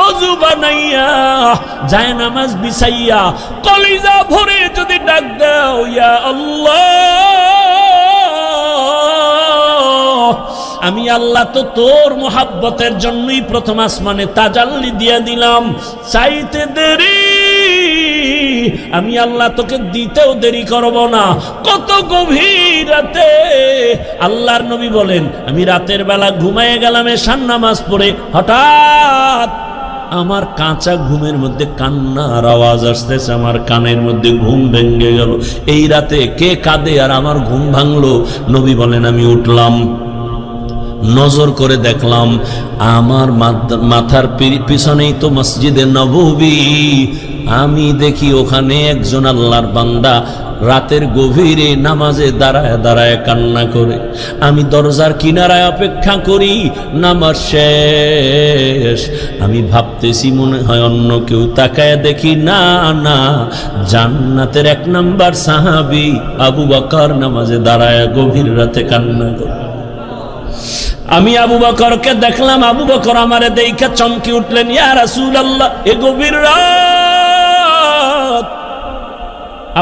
অজু বানাইয়া জায়নামাজ বিছাইয়া কলিজা ভরে যদি ডাক দাও, ইয়া আল্লাহ, আমি আল্লাহ তো তোর মোহাব্বতের জন্যই প্রথম আসমানে তাজাল্লি দিয়ে দিলাম, চাইতে দেরি আমি আল্লাহ তোকে দিতেও দেরি করব না। কত গভীর রাতে আল্লাহর নবী বলেন, আমি রাতের বেলা ঘুমায়ে গেলাম এশার নামাজ পড়ে, হঠাৎ আমার কাঁচা ঘুমের মধ্যে কান্নার আওয়াজ আসতেছে, আমার কানের মধ্যে ঘুম ভেঙে গেল। এই রাতে কে কাঁদে আর আমার ঘুম ভাঙলো? নবী বলেন, আমি উঠলাম, নজর করে দেখলাম আমার মাথার পিছনেই তো মসজিদে নববী। আমি দেখি ওখানে একজন আল্লাহর বান্দা রাতের গভীরে নামাজে দাঁড়ায় দাঁড়ায় কান্না করে। আমি দরজার কিনারায় অপেক্ষা করি, নামাজ শেষ। আমি ভাবতেছি মনে হয় অন্য কেউ, তাকায় দেখি না না, জান্নাতের 1 নাম্বার সাহাবী আবু বকর নামাজে দাঁড়ায় গভীর রাতে কান্না করে। আমি আবু বকরকে দেখলাম, আবু বকর আমারে দেখে চমকে উঠলেন, ইয়া রাসূলুল্লাহ, এ গভীর রাত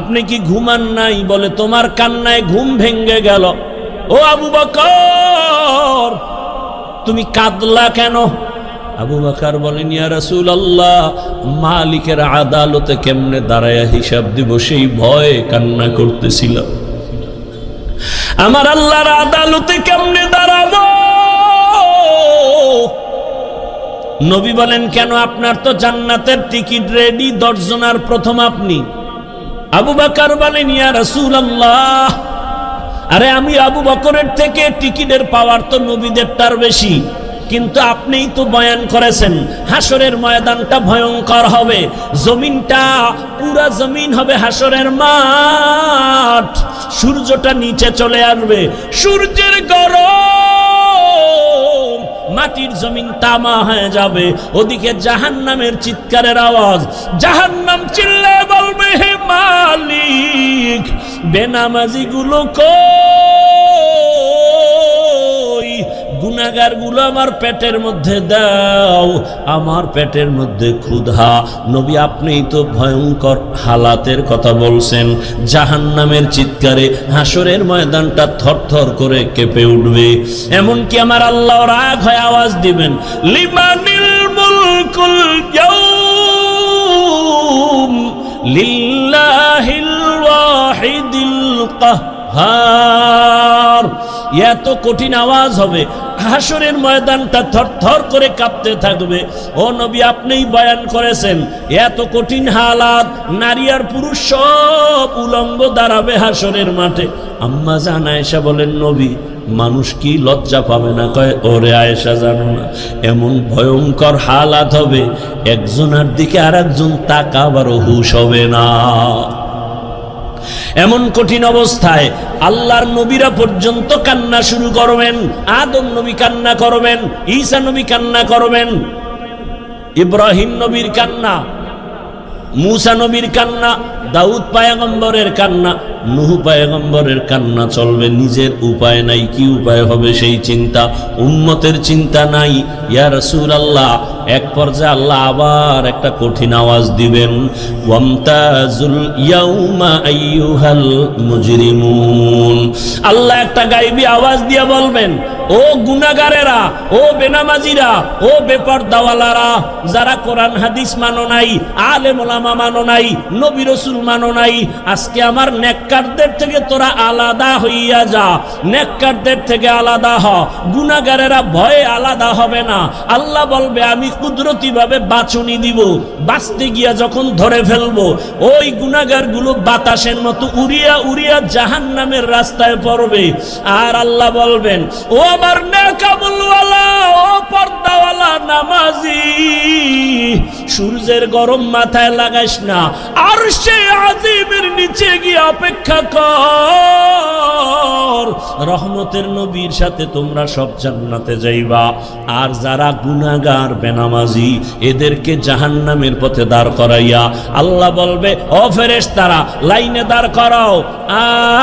আপনি কি ঘুমান নাই? বলে, তোমার কান্নায় ঘুম ভেঙে গেল। ও আবু বকর, তুমি কাঁদলা কেন? আবু বকর বলেন, ইয়া রাসূলুল্লাহ, মালিকের আদালতে কেমনে দাঁড়ায়া হিসাব দিব সেই ভয়ে কান্না করতেছিলাম। আমার আল্লাহর আদালতে কেমনে দাঁড়াবো? নবী বলেন, কেন? আপনার তো জান্নাতের টিকিট রেডি, 10 জনের প্রথম আপনি। আবু বকর বলেন, ইয়া রাসূলুল্লাহ, আরে আমি আবু বকরের থেকে টিকিটের পাওয়ার তো নবীদেরটার বেশি, কিন্তু আপনিই তো বয়ান করেছেন হাসরের ময়দানটা ভয়ঙ্কর হবে, জমিনটা পুরা জমিন হবে হাসরের মাঠ, সূর্যটা নিচে চলে আসবে, সূর্যের গরম, মাটির জমিন তামা হয়ে যাবে, ওদিকে জাহান্নামের চিৎকারের আওয়াজ, জাহান্নাম চিল্লায় বলবে, হে মালিক, বেনামাজি গুলো কই? গুনাহগার গুলো আমার পেটের মধ্যে দাও, আমার পেটের মধ্যে ক্ষুধা। নবী, আপনিই তো ভয়ঙ্কর হালাতের কথা বলছেন, জাহান্নামের চিৎকারে হাসরের ময়দানটা থরথর করে কেঁপে উঠবে। এমনকি আমার আল্লাহ রাগ হয়ে আওয়াজ দিবেন, লিমানিল মুলকুল ইয়াউম লিল্লাহিল ওয়াহিদিল কাহ্হার। এত কঠিন আওয়াজ হবে, হাসরের ময়দানটা থরথর করে কাঁপতে থাকবে। ও নবী, আপনিই বয়ান করেছেন এত কঠিন হালাত, নারী আর পুরুষ সব উলঙ্গ দাঁড়াবে হাসরের মাঠে। আম্মা জান আয়েশা বলেন, নবী, মানুষ কি লজ্জা পাবে না? কয়, ওরে আয়েশা, জানো না, এমন ভয়ঙ্কর হালাত হবে, একজনের দিকে আর একজন তাকাবারও হুঁশ হবে না। এমন কঠিন অবস্থায় আল্লাহর নবীরা পর্যন্ত কান্না শুরু করবেন। আদম নবী কান্না করবেন, ঈসা নবী কান্না করবেন, ইব্রাহিম নবীর কান্না, মুসা নবীর কান্না, দাউদ পয়গম্বরের কান্না, নূহ পয়গম্বরের কান্না চলবে। নিজের উপায় নাই, কি উপায় হবে সেই চিন্তা, উম্মতের চিন্তা নাই। ইয়া রাসূলুল্লাহ, এক পর্যায়ে আল্লাহ আবার একটা কঠিন আওয়াজ দিবেন, ওয়ামতাজুল ইয়াউমা আইয়ুহাল মুজরিমুন। আল্লাহ একটা গায়বী আওয়াজ দিয়ে বলবেন, ও গুনাহগারেরা, ও বেনামাজিরা, ও বেপরদাওয়ালারা, যারা কোরআন হাদিস মানো নাই, আলেম ওলামা মানো নাই, নবী রাসূল মানো নাই, আজকে আমার নেককারদের থেকে তোরা আলাদা হইয়া যা, নেককারদের থেকে আলাদা হ। গুনাহগারেরা ভয়ে আলাদা হবে না। আল্লাহ বলবে, আমি কুদরতি ভাবে বাঁচনি দিব, বাঁচতে গিয়া যখন ধরে ফেলবো, ওই গুনাহগার গুলো বাতাসের মতো উড়িয়া উড়িয়া জাহান্নামের রাস্তায় পড়বে। আর আল্লাহ বলবেন, ও আমার নেকামুলওয়ালা, ও পর্দাওয়ালা নামাজি, সূর্যের গরম মাথায় লাগাইস না, আরশে আজিমের নিচে গিয়ে অপেক্ষা কর, রহমতের নবীর সাথে তোমরা সব জান্নাতে যাইবা। আর যারা গুনাহগার বেনামাজি, এদেরকে জাহান্নামের পথে দাঁড় করাইয়া আল্লাহ বলবে, ও ফেরেশতারা, লাইনে দাঁড় করাও,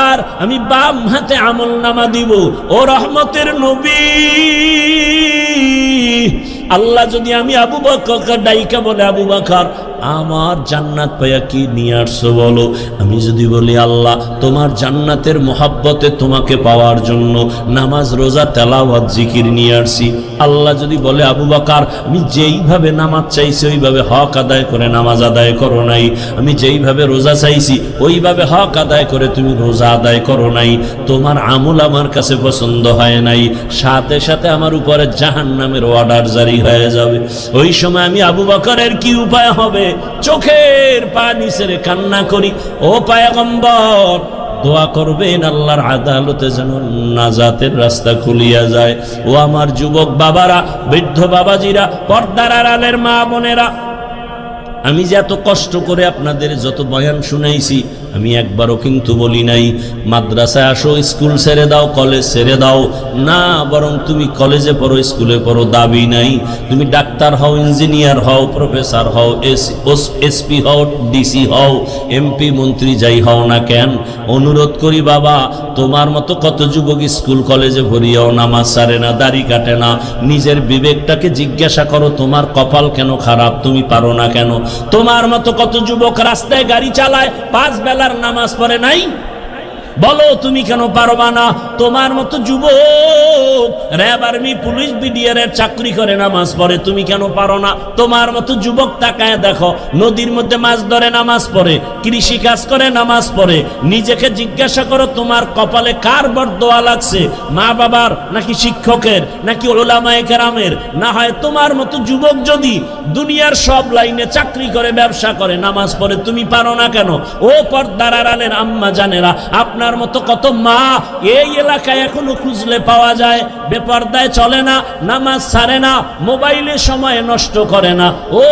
আর আমি বাম হাতে আমলনামা দিব। ও রহমতের নবী, আল্লাহ যদি আমি আবু বকরকে ডাইকা বলে, আবু বকর আমার জান্নাত পাইয়া কি নিয়ে আসছো বলো, আমি যদি বলি আল্লাহ তোমার জান্নাতের মহাব্বতে তোমাকে পাওয়ার জন্য নামাজ রোজা তেলাওয়াত জিকির নিয়ে আসছি, আল্লাহ যদি বলে আবু বকর আমি যেইভাবে নামাজ চাইছি ওইভাবে হক আদায় করে নামাজ আদায় করো নাই, আমি যেইভাবে রোজা চাইছি ওইভাবে হক আদায় করে তুমি রোজা আদায় করো নাই, তোমার আমল আমার কাছে পছন্দ হয় নাই, সাথে সাথে আমার উপরে জাহান্নামের অর্ডার জারি হয়ে যাবে। ওই সময় আমি আবু বকরের কি উপায় হবে? চোখের পানি ছেড়ে কান্না করি, ও পয়গম্বর দোয়া করবেন আল্লাহর আদালতে যেন নাজাতের রাস্তা খুলিয়া যায়। ও আমার যুবক বাবারা, বৃদ্ধ বাবাজিরা, পর্দার আড়ালের মা বোনেরা, আমি যে এত কষ্ট করে আপনাদের যত বয়ান শুনাইছি আমি একবারও কিন্তু বলি নাই মাদ্রাসায় আসো, স্কুল ছেড়ে দাও, কলেজ ছেড়ে দাও, না, বরং তুমি কলেজে পড়ো, স্কুলে পড়ো, দাবি নাই। তুমি ডাক্তার হও, ইঞ্জিনিয়ার হও, প্রফেসর হও, এসপি হও, ডিসি হও, এমপি মন্ত্রী যাই হও না কেন, অনুরোধ করি বাবা তোমার মতো কত যুবক স্কুল কলেজে ভরিয়াও নামাজ ছাড়ে না, দাড়ি কাটে না। নিজের বিবেকটাকে জিজ্ঞাসা করো তোমার কপাল কেন খারাপ, তুমি পারো না কেন? তোমার মতো কত যুবক রাস্তায় গাড়ি চালায়, 5 বেলার নামাজ পড়ে নাই, বলো তুমি কেন পারবা না? তোমার মতো যুবক র্যাব আর্মি পুলিশ বিডিআরের চাকরি করে নামাজ পড়ে, তুমি কেন পারো না? তোমার মতো যুবক তাকায় দেখো, নদীর মধ্যে মাছ ধরে নামাজ পড়ে, কৃষি কাজ করে নামাজ পড়ে, নিজেকে জিজ্ঞাসা করো তোমার কপালে কার বরদোয়া লাগছে, মা বাবার নাকি শিক্ষকের নাকি উলামায়ে কেরামের? না হয় তোমার মতো যুবক যদি দুনিয়ার সব লাইনে চাকরি করে, ব্যবসা করে, নামাজ পড়ে, তুমি পারো না কেন? ও পর্দার আড়ালের আম্মা জানেরা, আপনার মতো কত মা এই এলাকায় এখনো খুঁজলে পাওয়া যায়, বেপর্দায় চলে না, নামাজ ছাড়ে না, মোবাইলে সময় নষ্ট করে না। ও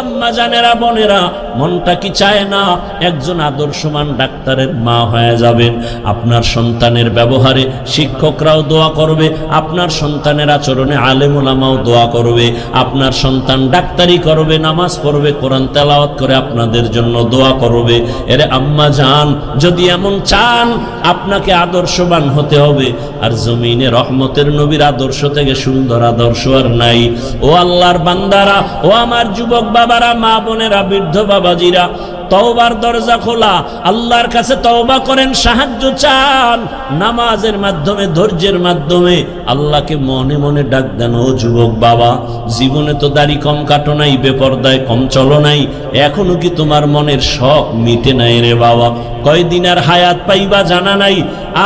আম্মা জানেরা, বোনেরা, মনটা কি চায় না একজন আদর্শমান ডাক্তারের মা হয়ে যাবেন? আপনার সন্তানের ব্যবহারে শিক্ষকরাও দোয়া করবে, আপনার সন্তানের আচরণে আলেম ওলামাও দোয়া করবে, আপনার সন্তান ডাক্তারি করবে, নামাজ পড়বে, কোরআন তেলাওয়াত করে আপনাদের জন্য দোয়া করবে। এরে আম্মা জান, যদি এমন চান আপনাকে আদর্শবান হতে হবে, আর জমিনে রহমতের নবীর আদর্শ থেকে সুন্দর আদর্শ আর নাই। ও আল্লাহর বান্দারা, ও আমার যুবক বাবারা, মা বোনেরা, বৃদ্ধ বাবাজিরা, তওবার দরজা খোলা, আল্লাহর কাছে তওবা করেন, সাহায্য চান, নামাজের মাধ্যমে, ধৈর্যের মাধ্যমে আল্লাহকে মনে মনে ডাক দেন। ও যুবক বাবা, জীবনে তো দাড়ি কম কাটো নাই, বেপরদায় কম চলো নাই, এখনো কি তোমার মনের শখ মিটে নাই রে বাবা? কয়দিন আর হায়াত পাইবা জানা নাই,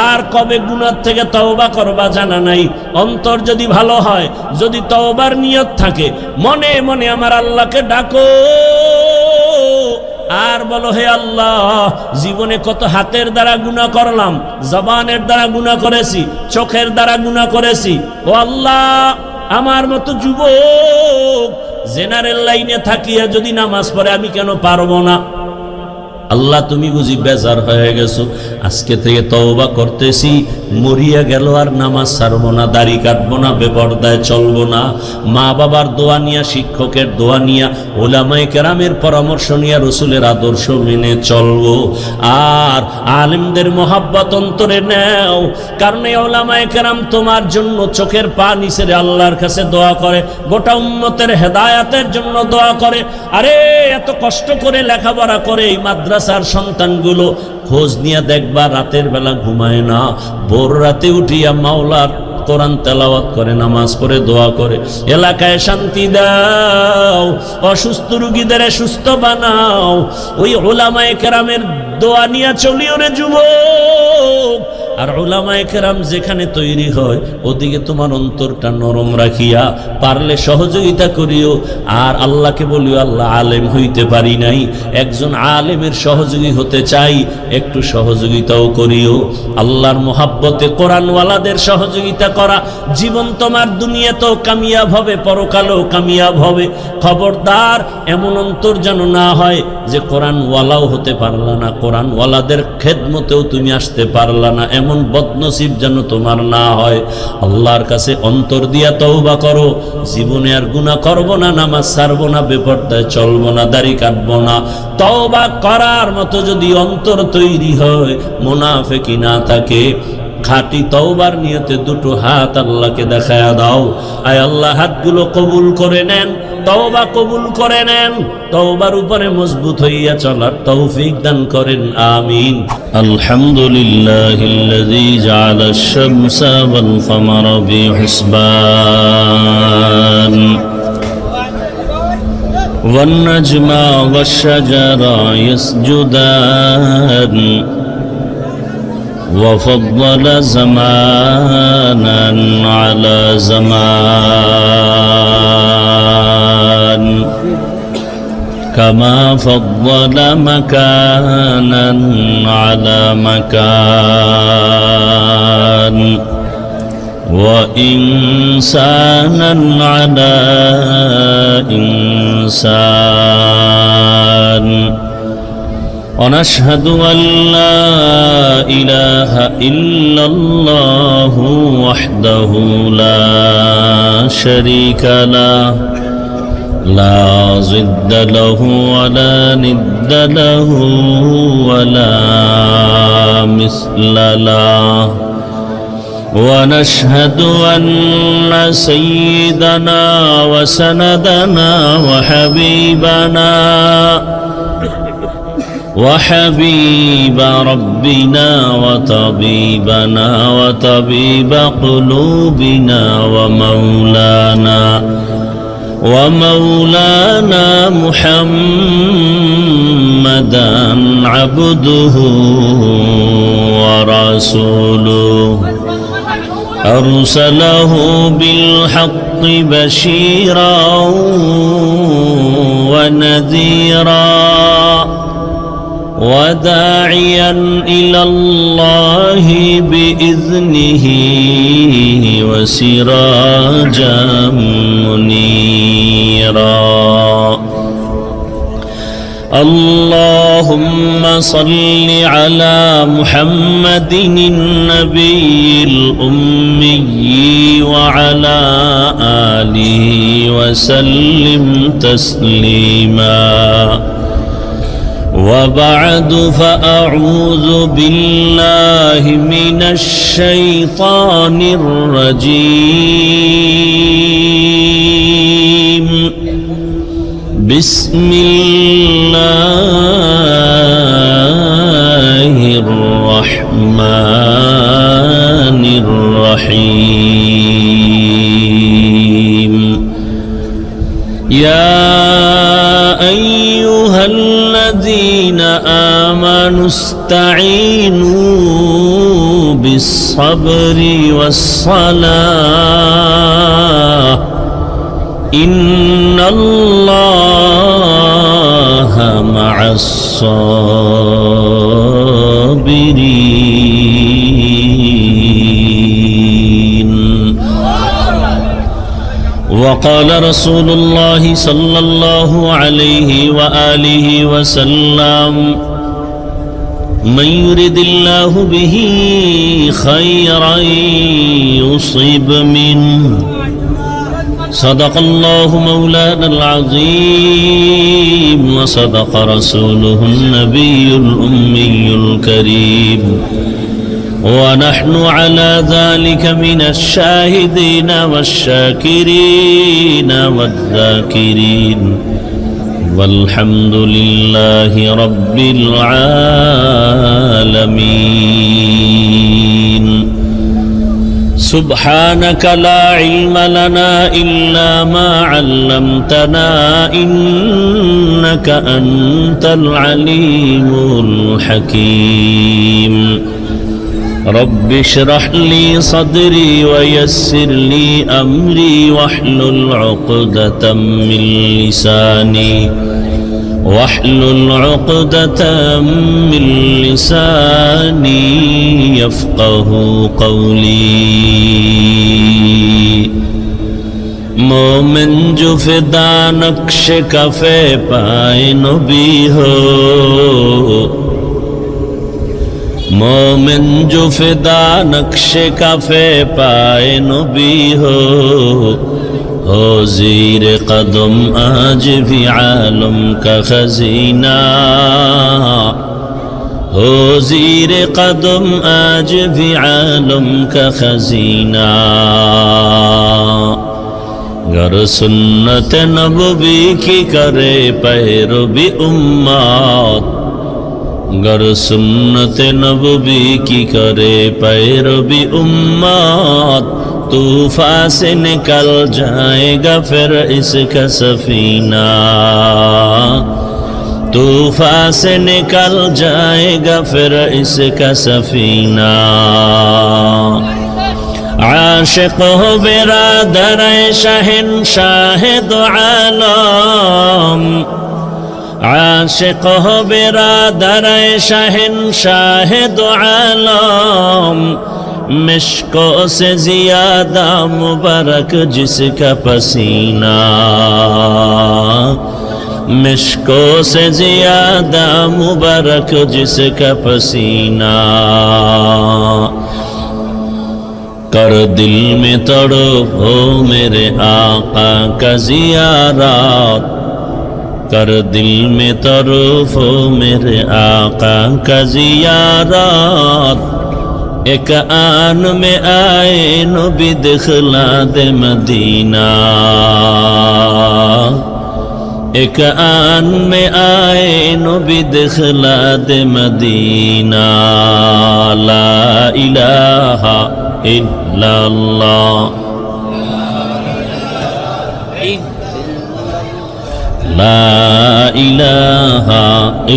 আর কবে গুনাহ থেকে তওবা করবা জানা নাই। অন্তর যদি ভালো হয়, যদি তওবার নিয়ত থাকে, মনে মনে আমার আল্লাহকে ডাকো আর বলো, হে আল্লাহ, জীবনে কত হাতের দ্বারা গুনাহ করলাম, জবানের দ্বারা গুনাহ করেছি, চোখের দ্বারা গুনাহ করেছি। ও আল্লাহ, আমার মতো যুবক জেনারেল লাইনে থাকিয়া যদি নামাজ পড়ে আমি কেন পারবো না? আল্লাহ তুমি বুঝি বেজার হয়ে গেছো, আজকে থেকে তওবা করতেছি, মরিয়া গেল আর নামাজ ছাড়বো না, দাড়ি কাটবো না, বেপরদায় চলবো না, মা বাবার দোয়া নিয়া, শিক্ষকের দোয়া নিয়া, ওলামায়ে কেরামের পরামর্শ নিয়া, রসুলের আদর্শ মেনে চলবো, আর আলেমদের মহাব্বত অন্তরে নেও। কারণ এই ওলামায়ে কেরাম তোমার জন্য চোখের পানি ছেড়ে আল্লাহর কাছে দোয়া করে, গোটা উম্মতের হেদায়াতের জন্য দোয়া করে। আরে এত কষ্ট করে লেখাপড়া করে এই মাদ্রাসার সন্তানগুলো, খোঁজ নিয়ে দেখবা রাতের বেলা ঘুমায় না, ভোর রাতে উঠিয়া মাওলার কোরআন তেলাওয়াত করে, নামাজ পড়ে, দোয়া করে। এলাকায় শান্তি দাও, অসুস্থ রোগীদের সুস্থ বানাও। ওই উলামায়ে কেরামের দোয়া নিয়ে চলিও রে যুবক। আর উলামায়ে কেরাম যেখানে তৈরি হয় ওদিকে তোমার অন্তরটা নরম রাখিয়া পারলে সহযোগিতা করিও। আর আল্লাহকে বলিও, আল্লাহ আলেম হইতে পারি নাই, একজন আলেমের সহযোগী হতে চাই, একটু সহযোগিতাও করিও। আল্লাহর মোহাব্বতে কোরআনওয়ালাদের সহযোগিতা করা, জীবন তোমার দুনিয়াতেও কামিয়াব হবে, পরকালেও কামিয়াব হবে। খবরদার এমন অন্তর যেন না হয় যে কোরআনওয়ালাও হতে পারলা না, কোরআনওয়ালাদের খেদমতেও তুমি আসতে পারলা না, এমন বদনসিব যেন তোমার না হয়। আল্লাহর কাছে অন্তর দিয়া তওবা করো, জীবনে আর গুনাহ করব না, নামাজ ছাড়বো না, বেপরদায় চলবো না, দাড়ি কাটবো না। তওবা করার মতো যদি অন্তর তৈরি হয়, মুনাফিকি না থাকে, খাঁটি তওবার নিয়তে দুটো হাত আল্লাহকে দেখায়া দাও। আয় আল্লাহ, হাতগুলো কবুল করে নেন, তওবা কবুল করে নেন, তওবার উপরে মজবুত হইয়া চলার তৌফিক দান করেন, আমিন। আলহামদুলিল্লাহিল্লাযী জাআলাশ শামসা ওয়াল কমারা বিহিসবান والنجم والشجر يسجدان وفضل زمانا على زمان كما فضل مكانا على مكان وإنسانا على إنسان ونشهد أن لا إله إلا الله وحده لا شريك له لا ضد له ولا ند له ولا مثل له ونشهد أن سيدنا وسندنا وحبيب ربنا وطبيبنا وطبيب قلوبنا ومولانا محمدا عبده ورسوله أرسله بالحق بشيرا ونذيرا وداعيا إلى الله بإذنه وسراجا منيرا اللهم صل على محمد النبي الأمي وعلى آله وسلم تسليما وبعد فأعوذ بالله من الشيطان الرجيم بسم الله الرحمن الرحيم يا أيها الذين آمنوا استعينوا بالصبر والصلاة إن الله مع الصابرين. وقال رسول الله صلى الله عليه وآله وسلم من يرد الله به خيرا يصيب منه صدق الله مولانا العظيم وصدق رسوله النبي الأمي الكريم ونحن على ذلك من الشاهدين والشاكرين والذاكرين والحمد لله رب العالمين. سبحانك لا علم لنا إلا ما علمتنا إنك أنت العليم الحكيم. رب اشرح لي صدري ويسر لي أمري واحلل عقدة من لساني يفقه قولي. مومن جو فدا نقش کفے پائے نبی ہو مومن جو فدا نقش کفے پائے نبی ہو زیر قدم آج بھی عالم کا خزینہ हो ज़ीर कदम आज भी आलम का खजीना गर सुन्नत नबवी की करे पैरवी उम्मत गर सुन्नत नबवी की करे पैरवी उम्मत तूफान से निकल जाएगा फिर इसका सफीना तूफान से निकल जाएगा फिर इसका सफीना आशिक हो बिरादर शहंशाह दो आलम आशिक हो बिरादर शहंशाह दो आलम मिश्को से ज्यादा मुबारक जिसका पसीना मिश्को से ज्यादा मुबारक जिसका पसीना कर दिल में तड़प हो मेरे आका का ज़ियारत कर दिल में तड़प हो मेरे आका का ज़ियारत एक आन में आए नबी दिखला दे मदीना एक आन में आए नबी दिखला दे मदीना ला इलाहा इल्लल्लाह ला इलाहा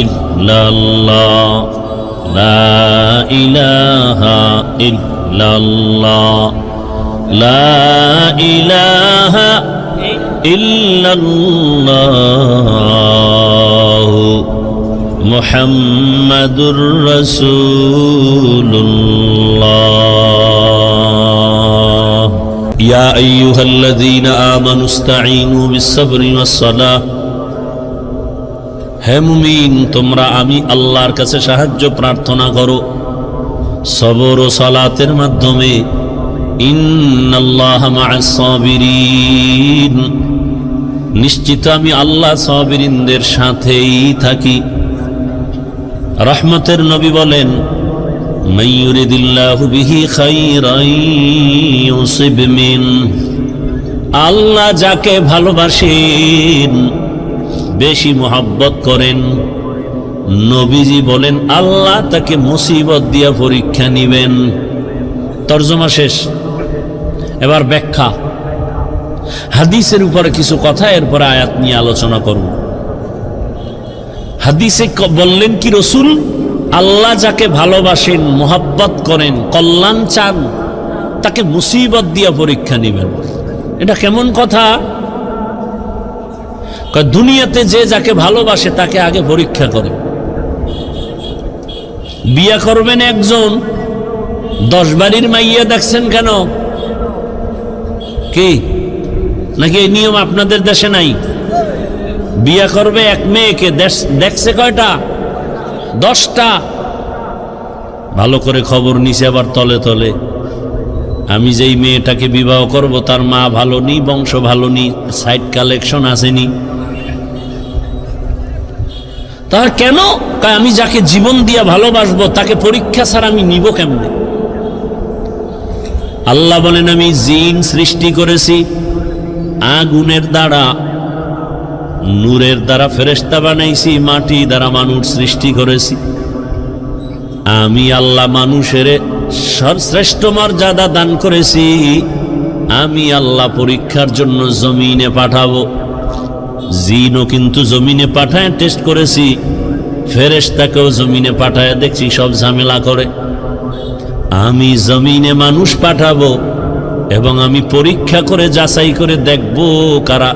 इल्लल्लाह ला इलाहा इल्लल्लाह ला इलाहा इल्लल्लाह मुहम्मदुर रसूलुल्लाह या अय्युहल्लज़ीना आमनु इस्तईनु बिस्सब्रि वस्सलाह হে মুমিন তোমরা আমি আল্লাহর কাছে সাহায্য প্রার্থনা করো সবর ও সালাতের মাধ্যমে ইন্নাল্লাহা মা'আস সাবিরিন নিশ্চিত আমি আল্লাহ সাবিরিনদের সাথেই থাকি রহমতের নবী বলেন মান ইউরিদিল্লাহু বিহি খাইরান ইউসিব মিন আল্লাহ যাকে ভালোবাসেন বেশি মোহাব্বত করেন নবীজি বলেন আল্লাহ তাকে মুসিবত দিয়া পরীক্ষা নিবেন তরজমা শেষ এবার ব্যাখ্যা হাদিসের উপরে কিছু কথা এরপরে আয়াত নিয়ে আলোচনা করব হাদিসে বললেন কি রাসূল আল্লাহ যাকে ভালোবাসেন মোহাব্বত করেন কল্যাণ চান তাকে মুসিবত দিয়া পরীক্ষা নিবেন এটা কেমন কথা দুনিয়াতে যে যাকে ভালোবাসে তাকে আগে পরীক্ষা করে বিয়া করবেন একজন 10 বাড়ির মাইয়া দেখছেন কেন কি নাকি এই নিয়ম আপনাদের দেশে নাই বিয়া করবে এক মেয়েকে দেখছে কয়টা 10টা ভালো করে খবর নিছে আবার তলে তলে আমি যেই মেয়েটাকে বিবাহ করব তার মা ভালো নি বংশ ভালো নি সাইড কালেকশন আসেনি তার কেন আমি যাকে জীবন দিয়া ভালোবাসবো তাকে পরীক্ষা ছাড়া আমি নিব কেমনে আল্লাহ বলেন আমি জিন সৃষ্টি করেছি আগুনের দ্বারা নূরের দ্বারা ফেরেশতা বানাইছি মাটি দ্বারা মানুষ সৃষ্টি করেছি আমি আল্লাহ মানুষের সর্বশ্রেষ্ঠ মর্যাদা দান করেছি আমি আল্লাহ পরীক্ষার জন্য জমিনে পাঠাবো জিনও কিন্তু জমিনে পাঠায় টেস্ট করেছি ফেরেশতাকেও জমিনে পাঠায় দেখছি সব ঝামেলা করে আমি জমিনে মানুষ পাঠাবো এবং আমি পরীক্ষা করে যাচাই করে দেখব কারা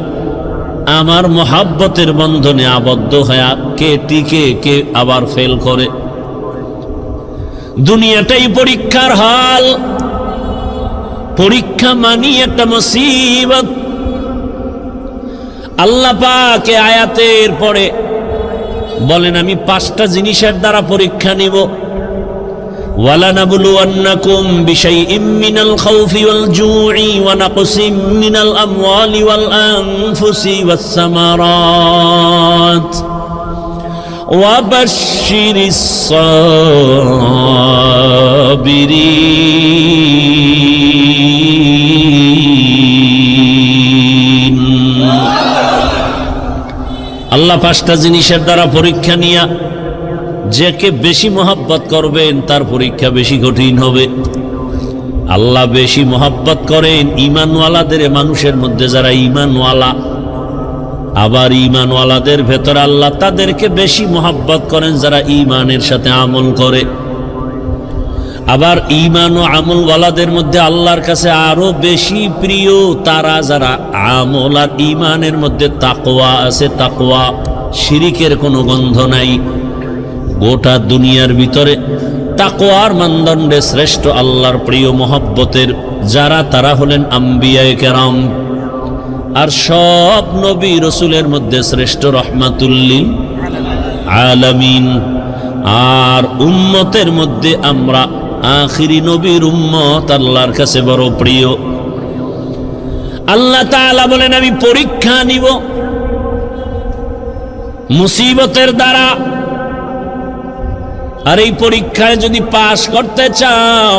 আমার মহাব্বতের বন্ধনে আবদ্ধ হয়ে কে টিকে কে আবার ফেল করে দুনিয়াটাই পরীক্ষার হাল পরীক্ষা মানি একটা মুসিবত আল্লাহ পাক আয়াতের পরে বলেন আমি 5টা জিনিসের দ্বারা পরীক্ষা নিব ওয়ালানাবলুওয়ান্নাকুম বিশাইইম মিনাল খাউফি ওয়াল জু'i ওয়া নাকসিম মিনাল আমওয়ালি ওয়াল আনফুসি ওয়াস সামারাত وبشر الصابرين আল্লাহ পাঁচটা জিনিসের দ্বারা পরীক্ষা নিয়া যাকে বেশি মহব্বত করবেন তার পরীক্ষা বেশি কঠিন হবে। আল্লাহ বেশি মহব্বত করেন ঈমানওয়ালাদের, মানুষের মধ্যে যারা ঈমানওয়ালা, আবার ঈমানওয়ালাদের ভেতর আল্লাহ তাদেরকে বেশি মহব্বত করেন যারা ঈমানের সাথে আমল করে। আবার ঈমান ও আমলওয়ালাদের মধ্যে আল্লাহর কাছে আরো বেশি প্রিয় তারা যারা আমল আর ঈমানের মধ্যে তাকওয়া আছে, তাকওয়া, শিরিকের কোনো গন্ধ নাই। গোটা দুনিয়ার ভিতরে তাকওয়ার মানদণ্ডে শ্রেষ্ঠ আল্লাহর প্রিয় মহব্বতের যারা, তারা হলেন আম্বিয়ায়ে কেরাম। আর সব নবী রসুলের মধ্যে শ্রেষ্ঠ রহমাতুল লিল আলামিন। আর উম্মতের মধ্যে আমরা আখিরি নবীর উম্মত আল্লাহর কাছে বড় প্রিয়। আল্লাহ তাআলা বলেন আমি পরীক্ষা নিব মুসিবতের দ্বারা, আর এই পরীক্ষায় যদি পাশ করতে চাও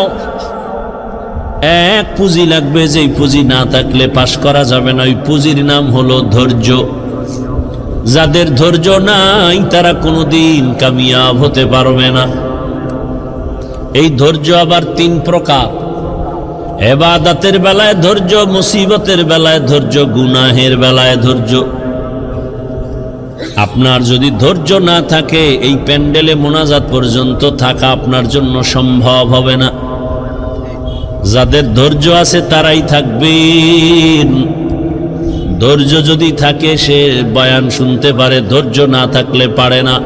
এক পুঁজি লাগবে, যেই পুঁজি না থাকলে পাশ করা যাবে না। ওই পুঁজির নাম হলো ধৈর্য। যাদের ধৈর্য নাই তারা কোনোদিন কামিয়াব হতে পারবে না। এই ধৈর্য আবার তিন প্রকার: ইবাদতের বেলায় ধৈর্য, মুসিবতের বেলায় ধৈর্য, গুনাহের বেলায় ধৈর্য। আপনার যদি ধৈর্য না থাকে এই প্যান্ডেলে মোনাজাত পর্যন্ত থাকা আপনার জন্য সম্ভব হবে না। যাদের ধৈর্য আছে তারাই থাকবেন। ধৈর্য যদি থাকে সে বয়ান শুনতে পারে, ধৈর্য না থাকলে পারে না।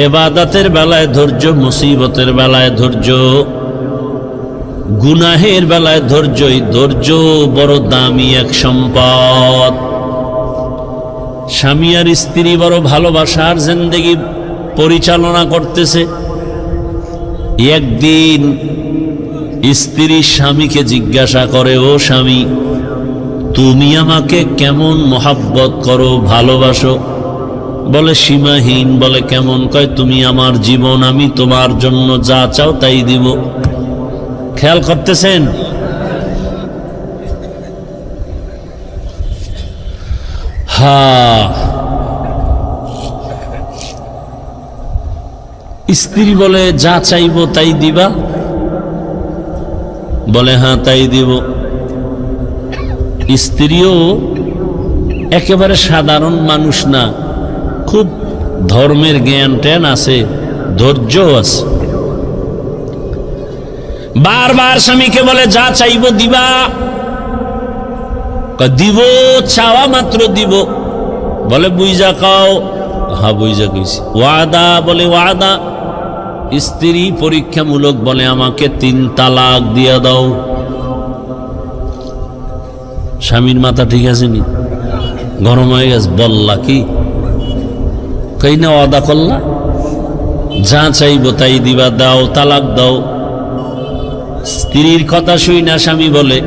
ইবাদতের বেলায় ধৈর্য, মুসিবতের বেলায় ধৈর্য, গুনাহের বেলায় ধৈর্য। এই ধৈর্য বড় দামি এক সম্পদ। স্বামী আর স্ত্রী বড় ভালোবাসার জিন্দেগি পরিচালনা করতেছে। একদিন স্ত্রী স্বামীকে জিজ্ঞাসা করে, ও স্বামী, তুমি আমাকে কেমন মহব্বত করো, ভালোবাসো? বলে সীমাহীন। বলে কেমন? কয় তুমি আমার জীবন, আমি তোমার জন্য যা চাও তাই দিব। খেয়াল করতেছেন? হ্যাঁ, স্ত্রী বলে যা চাইবো তাই দিবা? বলে হ্যাঁ তাই দিব। স্ত্রীও একেবারে সাধারণ মানুষ না, খুব ধর্মের জ্ঞান ট্যান আছে, ধৈর্য আছে। বারবার স্বামীকে বলে যা চাইবো দিবা? দিব, চাওয়া মাত্র দিব। বলে বুঝা কাও? হ্যাঁ বুঝা কইছি। ওয়াদা? বলে ওয়াদা। স্ত্রী পরীক্ষামূলক বলে আমাকে 3 তালাক দিয়া দাও। স্বামীর মাথা ঠিক আছে নি? গরম হয়ে গেছে। বললা কি? কই না ওয়াদা করলা, যা চাইবো তাই দিবা, দাও, তালাক দাও। স্ত্রীর কথা শুই না স্বামী বলে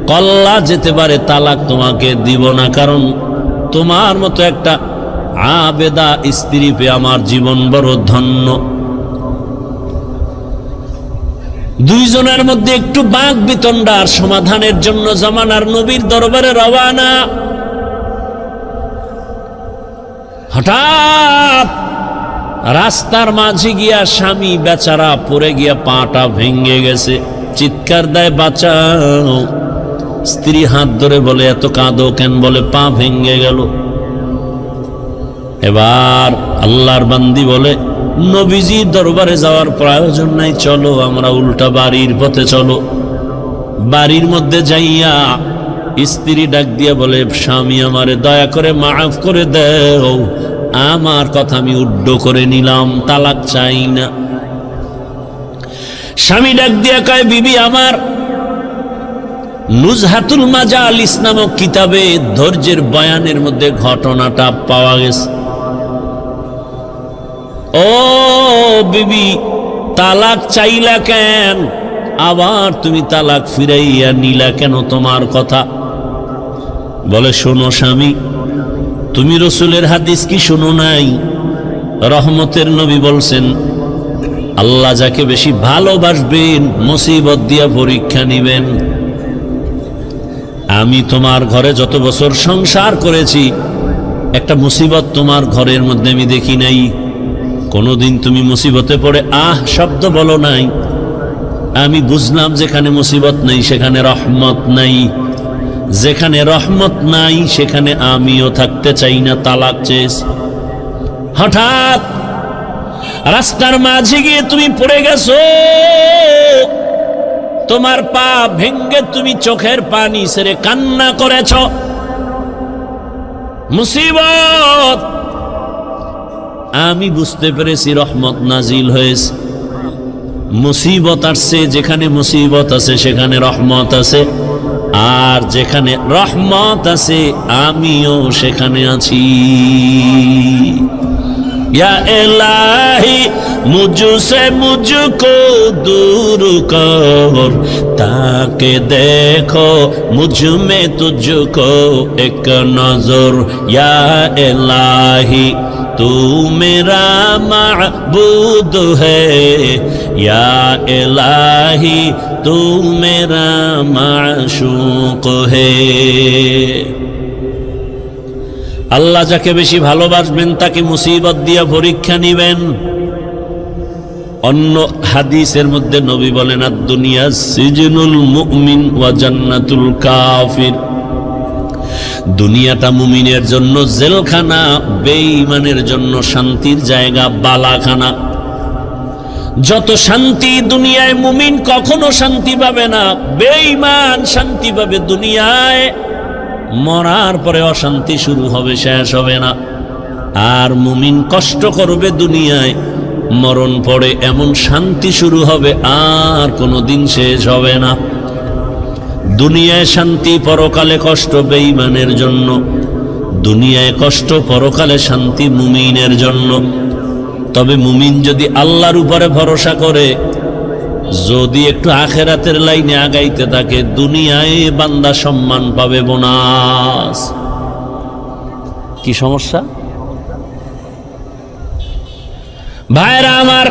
কল্লা যেতে পারে, তালাক তোমাকে দিব না, কারণ তোমার মতো একটা আবেদা স্ত্রী পেয়ে আমার জীবন বড় ধন্য। দুইজনের মধ্যে একটু বাক বিতণ্ডার সমাধানের জন্য জামানার নবীর দরবারে রওয়ানা। হঠাৎ রাস্তার মাঝে গিয়া স্বামী বেচারা পড়ে গিয়া পাটা ভেঙে গেছে, চিৎকার দেয় বাঁচাও। স্ত্রী হাত ধরে বলে এত কাঁদো কেন? বলে পা ভেঙে গেল। এবার আল্লাহর বান্দি বলে নবীজির দরবারে যাওয়ার প্রয়োজন নাই, চলো আমরা উল্টা বাড়ির পথে চলো। বাড়ির মধ্যে যাইয়া স্ত্রী ডাক দিয়া বলে স্বামী আমারে দয়া করে মাফ করে দেও, আমার কথা আমি উড্ড করে নিলাম, তালাক চাই না। স্বামী ডাক দিয়া কয় বিবি আমার, নুজহাতুল মাজালিস নামক কিতাবে ধৈর্যের বয়ানের মধ্যে ঘটনাটা পাওয়া গেছে। ও বিবি, তালাক চাইলা কেন? আবার তুমি তালাক ফিরাইয়া নিলা কেন? তোমার কথা। বলে শোনো স্বামী, তুমি রসুলের হাদিস কি শোনো নাই? রহমতের নবী বলছেন, আল্লাহ যাকে বেশি ভালোবাসবেন মুসিবত দিয়া পরীক্ষা নিবেন। আমি তোমার ঘরে যত বছর সংসার করেছি, একটা মুসিবত তোমার ঘরের মধ্যে আমি দেখি নাই। কোনোদিন তুমি মুসিবতে পড়ে আহ শব্দ বলো নাই। আমি বুঝলাম যেখানে মুসিবত নেই সেখানে রহমত নাই, যেখানে রহমত নাই সেখানে আমিও থাকতে চাই না, তালাক চেয়েছি। হঠাৎ রাস্তার মাঝে গিয়ে তুমি পড়ে গেছো, তোমার পা ভেঙ্গে তুমি চোখের পানি ছেড়ে কান্না করেছ। মুসিবত, আমি বুঝতে পেরেছি রহমত নাজিল হয়েছে। মুসিবত আসছে, যেখানে মুসিবত আছে সেখানে রহমত আছে, আর যেখানে রহমত আছে আমিও সেখানে আছি। या इलाही मुझसे मुझको दूर कर, ताकि देखो मुझ में तुझको एक नजर। या इलाही तू मेरा माबूद है, या इलाही तू मेरा माशूक है। আল্লাহ যাকে বেশি ভালোবাসবেন তাকে মুসিবত দিয়া পরীক্ষা নিবেন। অন্য হাদিসের মধ্যে নবী বলেন, আদ-দুনিয়া সিজনুল মুমিন ওয়া জান্নাতুল কাফির। দুনিয়াটা মুমিনের জন্য জেলখানা, বেঈমানের জন্য শান্তির জায়গা, বালাখানা। যত শান্তি দুনিয়ায় মুমিন কখনো শান্তি পাবে না, বেঈমান শান্তি পাবে দুনিয়ায়, মরার পরে অশান্তি শুরু হবে, শেষ হবে না। আর মুমিন কষ্ট করবে দুনিয়ায়, মরণ পড়ে এমন শান্তি শুরু হবে আর কোনোদিন শেষ হবে না। দুনিয়ায় শান্তি, পরকালে কষ্ট বেঈমানের জন্য। দুনিয়ায় কষ্ট, পরকালে শান্তি মুমিনের জন্য। তবে মুমিন যদি আল্লাহর উপরে ভরসা করে, যদি একটু আখেরাতের লাইনে আগাইতে থাকে, দুনিয়ায় বান্দা সম্মান পাবে, বোনাস। কি সমস্যা ভাইরা আমার?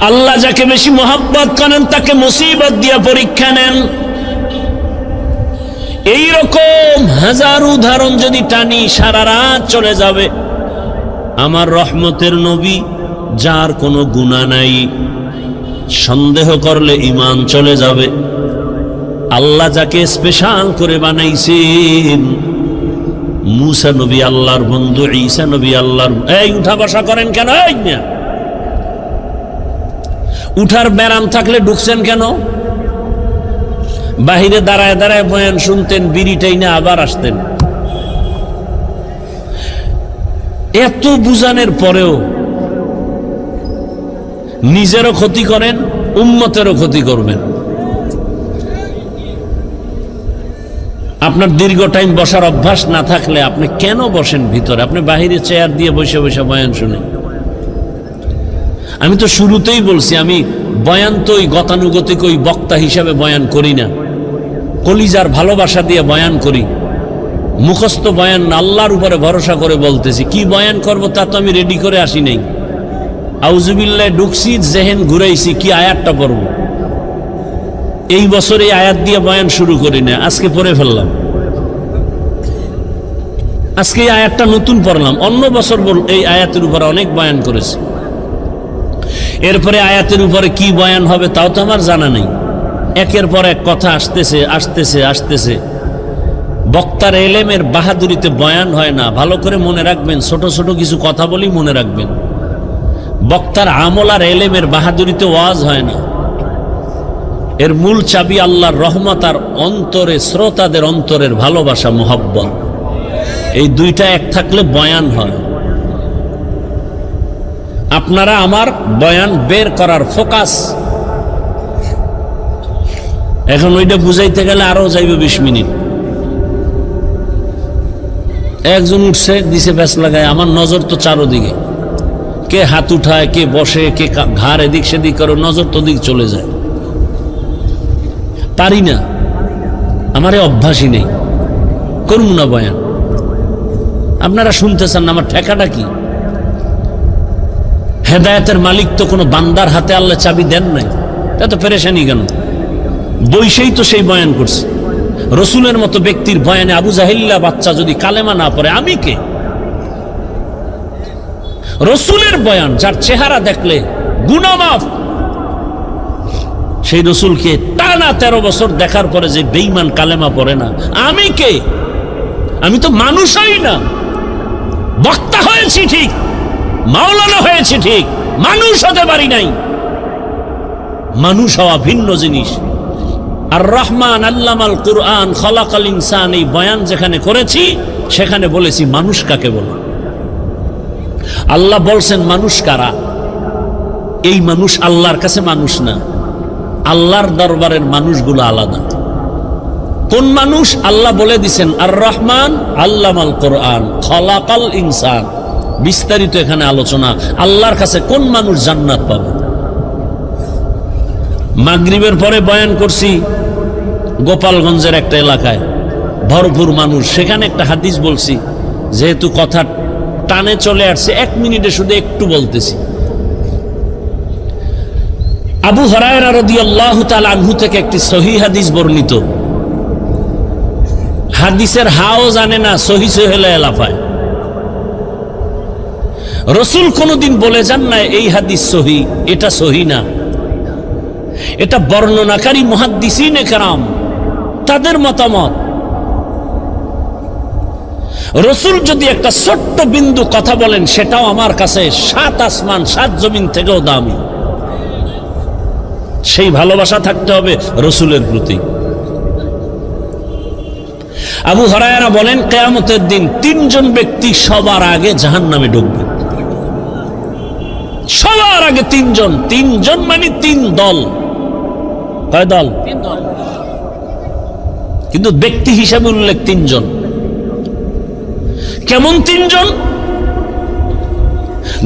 আল্লাহ যাকে বেশি মোহাব্বত করেন তাকে মুসিবত দিয়া পরীক্ষা নেন। এইরকম হাজার উদাহরণ যদি টানি সারা রাত চলে যাবে। আমার রহমতের নবী, যার কোনো গুনাহ নাই, সন্দেহ করলে ঈমান চলে যাবে। আল্লাহ যাকে স্পেশাল করে বানাইছেন, মুসা নবী আল্লাহর বন্ধু, ঈসা নবী আল্লাহর। এই উঠা বসা করেন কেন? এই না, উঠার ব্যারাম থাকলে ঢুকছেন কেন? বাহিরে দাঁড়ায় দাঁড়ায় বয়ান শুনতেন, বিড়িটাই না আবার আসতেন। এত বুঝানোর পরেও নিজেরও ক্ষতি করেন, উম্মতেরও ক্ষতি করবেন। আপনার দীর্ঘ টাইম বসার অভ্যাস না থাকলে আপনি কেন বসেন ভিতরে? আপনি বাহিরে চেয়ার দিয়ে বসে বসে বয়ান শুনেন। আমি তো শুরুতেই বলছি, আমি বয়ান তো ওই গতানুগতিক ওই বক্তা হিসাবে বয়ান করি না, কলিজার ভালোবাসা দিয়ে বয়ান করি। মুখস্থ বয়ান না, আল্লাহর উপরে ভরসা করে বলতেছি। কি বয়ান করব তা তো আমি রেডি করে আসি নাই। আউযুবিল্লাহ ঢুকছি, জেহেন ঘুরাইছি, কি আয়াতটা পড়ব। এই বছর এই আয়াত দিয়ে বয়ান শুরু করি না, আজকে পড়ে ফেললাম। আজকে এই আয়াতটা নতুন পড়লাম। অন্য বছর এই আয়াতের উপরে অনেক বয়ান করেছি। এরপরে আয়াতের উপরে কি বয়ান হবে তাও তো আমার জানা নেই। একের পর এক কথা আসতেছে আসতেছে আসতেছে। বক্তার এলেমের বাহাদুরিতে বয়ান হয় না, ভালো করে মনে রাখবেন। ছোট ছোট কিছু কথা বলি মনে রাখবেন। বক্তার আমল আর এলেমের বাহাদুরিতে ওয়াজ হয় না। এর মূল চাবি আল্লাহর রহমত আর অন্তরে শ্রোতাদের অন্তরের ভালোবাসা, মুহাব্বত। এই দুইটা এক থাকলে বয়ান হয়। আপনারা আমার বয়ান বের করার ফোকাস। এখন ওইটা বুঝাইতে গেলে আরো যাইবে 20 মিনিট। একজন উঠছে, দিছে প্যাঁচ লাগায়, আমার নজর তো চারোদিকে। কে হাত উঠায়, কে বসে, কে ঘাড় এদিক সেদিক করে, নজর তো দিক চলে যায়। পারি না, আমার অভ্যাসই নেই, করুন না বয়ান। আপনারা শুনতেছেন না, আমার ঠেকাটা কি? হেদায়েতের মালিক তো কোনো বান্দার হাতে আল্লাহ চাবি দেন নাই, এত পেরেশানি কেন? বৈশেই তো সেই বয়ান করছে। রসুলের মতো ব্যক্তির বয়ানে আবু জাহিল্লা বাচ্চা যদি কালেমা না পড়ে, আমি কে? রসুলের বয়ান, যার চেহারা দেখলে গুনাহ মাফ, সেই রসুলকে টানা 13 বছর দেখার পরে যে বেঈমান কালেমা পড়ে না, আমি কে? আমি তো মানুষ হই না। বক্তা হয়েছি ঠিক, মাওলানা হয়েছি ঠিক, মানুষ হতে পারি নাই। মানুষ হওয়া ভিন্ন জিনিস। আর রহমান আল্লামাল কুরআন খলাকাল ইনসান, এই বয়ান যেখানে করেছি সেখানে বলেছি মানুষ কাকে বলে। আল্লাহ বলছেন মানুষ কারা? এই মানুষ আল্লাহর কাছে মানুষ না, আল্লাহর দরবারের মানুষগুলো আলাদা। কোন মানুষ? আল্লাহ বলে দিছেন আর রহমান আল্লামাল কুরআন খলাকাল ইনসান। বিস্তারিত এখানে আলোচনা। আল্লাহর কাছে কোন মানুষ জান্নাত পাবে? মাগরিবের পরে বয়ান করছি গোপালগঞ্জের একটা এলাকায়, ভরপুর মানুষ। সেখানে একটা হাদিস বলছি, যেহেতু কথা টানে চলে আসছে 1 মিনিটে শুধু একটু বলতেছি। আবু হুরায়রা রাদিয়াল্লাহু তাআলা আনহু থেকে একটি সহিহ হাদিস বর্ণিত। হাদিসের হাও জানে না, সহি সহিহ লাফায়। রসুল কোনদিন বলে যান না এই হাদিস সহি, এটা সহি না। এটা বর্ণনাকারী মুহাদ্দিসিনে কেরাম তাদের মতামত। রসুল যদি একটা ছোট্ট বিন্দু কথা বলেন, সেটাও আমার কাছে 7 আসমান 7 জমিন থেকেও দামি। সেই ভালোবাসা থাকতে হবে রসুলের প্রতি। আবু হুরায়রা বলেন, কিয়ামতের দিন 3 জন ব্যক্তি সবার আগে জাহান্নামে ঢুকবে। সবার আগে 3 জন। 3 জন মানে 3 দল। কয় দল? 3 দল। কিন্তু ব্যক্তি হিসাবে উল্লেখ 3 জন। কেমন 3 জন?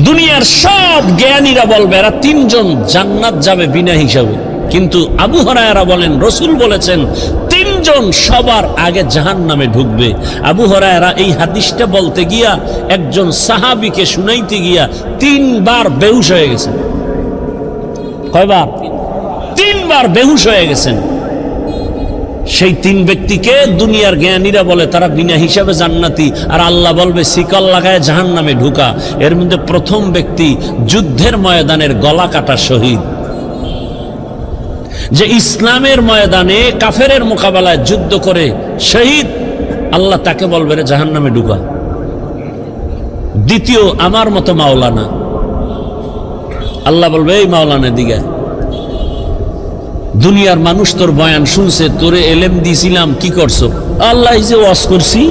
দুনিয়ার সব জ্ঞানীরা বলবে এরা 3 জন জান্নাত যাবে বিনা হিসাবে, কিন্তু আবু হুরায়রা বলেন রসুল বলেছেন 3 জন সবার আগে জাহান্নামে ঢুকবে। আবু হুরায়রা এই হাদিসটা বলতে গিয়া একজন সাহাবীকে শুনাইতে গিয়া 3 বার বেহুশ হয়ে গেছেন। কয়বার? 3 বার বেহুশ হয়ে গেছেন। সেই 3 ব্যক্তিকে দুনিয়ার জ্ঞানীরা বলে তারা বিনা হিসাবে জান্নাতি, আর আল্লাহ বলবে শিকল লাগায় জাহান্নামে ঢুকা। এর মধ্যে প্রথম ব্যক্তি যুদ্ধের ময়দানের গলা কাটা শহীদ, যে ইসলামের ময়দানে কাফেরের মোকাবেলায় যুদ্ধ করে শহীদ, আল্লাহ তাকে বলবে রে জাহান্নামে ঢুকা। দ্বিতীয় আমার মতো মাওলানা, আল্লাহ বলবে এই মাওলানা দিকে, দুনিয়ার মানুষ তোর বয়ান শুনছে, তোরে এলেম দিছিলাম, কি করছো? আল্লাহ যে ওয়াজ করছি,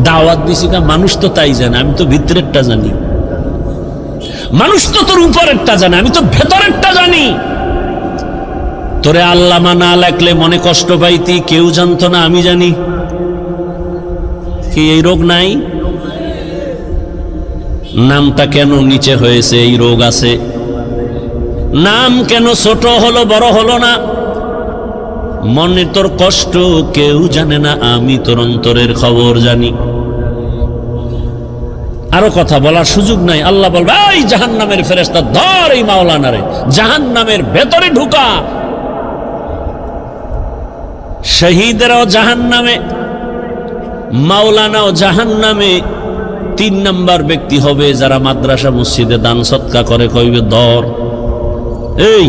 দাওয়াত দিছি। মানুষ তো তাই জানে, আমি তো ভিতরেরটা জানি। মানুষ তো তোর উপরেরটা জানে, আমি তো ভেতরেরটা জানি। তোরে আল্লামা না লেখলে মনে কষ্ট পাইতি, কেউ জানতো না, আমি জানি। কি এই রোগ নাই? নামটা কেন নিচে হয়েছে? এই রোগ আছে। নাম কেন ছোট হলো, বড় হলো না? মনে তোর কষ্ট কেউ জানে না, আমি তোর অন্তরের খবর জানি। আরো কথা বলার সুযোগ নাই। আল্লাহ বলবে এই জাহান্নামের ফেরেশতা ধর এই মাওলানারে, জাহান্নামের ভেতরে ঢুকা। শহীদেরাও জাহান্নামে, মাওলানাও জাহান্নামে। 3 নাম্বার ব্যক্তি হবে যারা মাদ্রাসা মসজিদে দান সদকা করে, কইবে ধর এই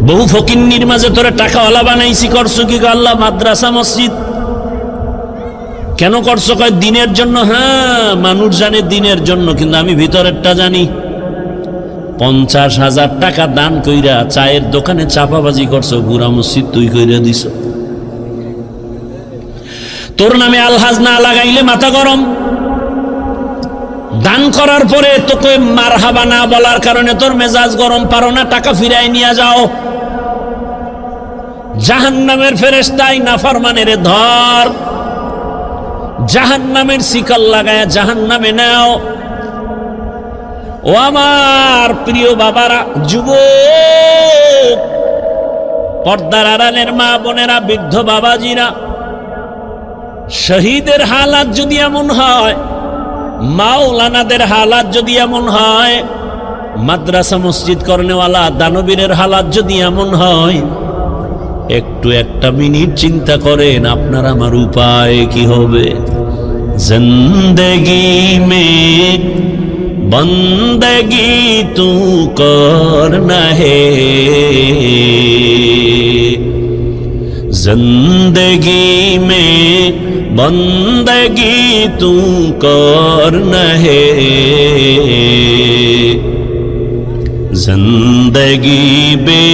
বহু ফকিন্নির মাঝে তোরে টাকাওয়ালা বানাইছি, করছো কি? আল্লাহ মাদ্রাসা মসজিদ কেন করছো? কয় দিনের জন্য। হ্যাঁ, মানুষ জানে দিনের জন্য, কিন্তু আমি ভিতরেরটা জানি। 50,000 টাকা দান কইরা চায়ের দোকানে চাপাবাজি করছো, পুরা মসজিদ তুই কইরা দিছ। তোর নামে আলহাজ না লাগাইলে মাথা গরম। দান করার পরে তোকে মারহাবা না বলার কারণে তোর মেজাজ গরম, পারো না টাকা ফিরাই নিয়ে যাও। জাহান্নামের ফেরেশতাই নাফরমানের ধর, জাহান্নামের শিকল লাগায় জাহান্নামে নাও। ও আমার প্রিয় বাবারা, যুবক, পর্দার আড়ালের মা বোনেরা, বৃদ্ধ বাবাজিরা, শহীদের হালাত যদি এমন হয়, মাওলানাদের হালাত যদি এমন হয়, মাদ্রাসা মসজিদ করনেওয়ালা দানবীরের হালাত যদি এমন হয়, একটু একটা মিনিট চিন্তা করেন আপনার আমার উপায় কি হবে। জিন্দেগি মে বন্দগি তু করনা হে, जिंदगी में बंदगी तू करना है, जिंदगी बे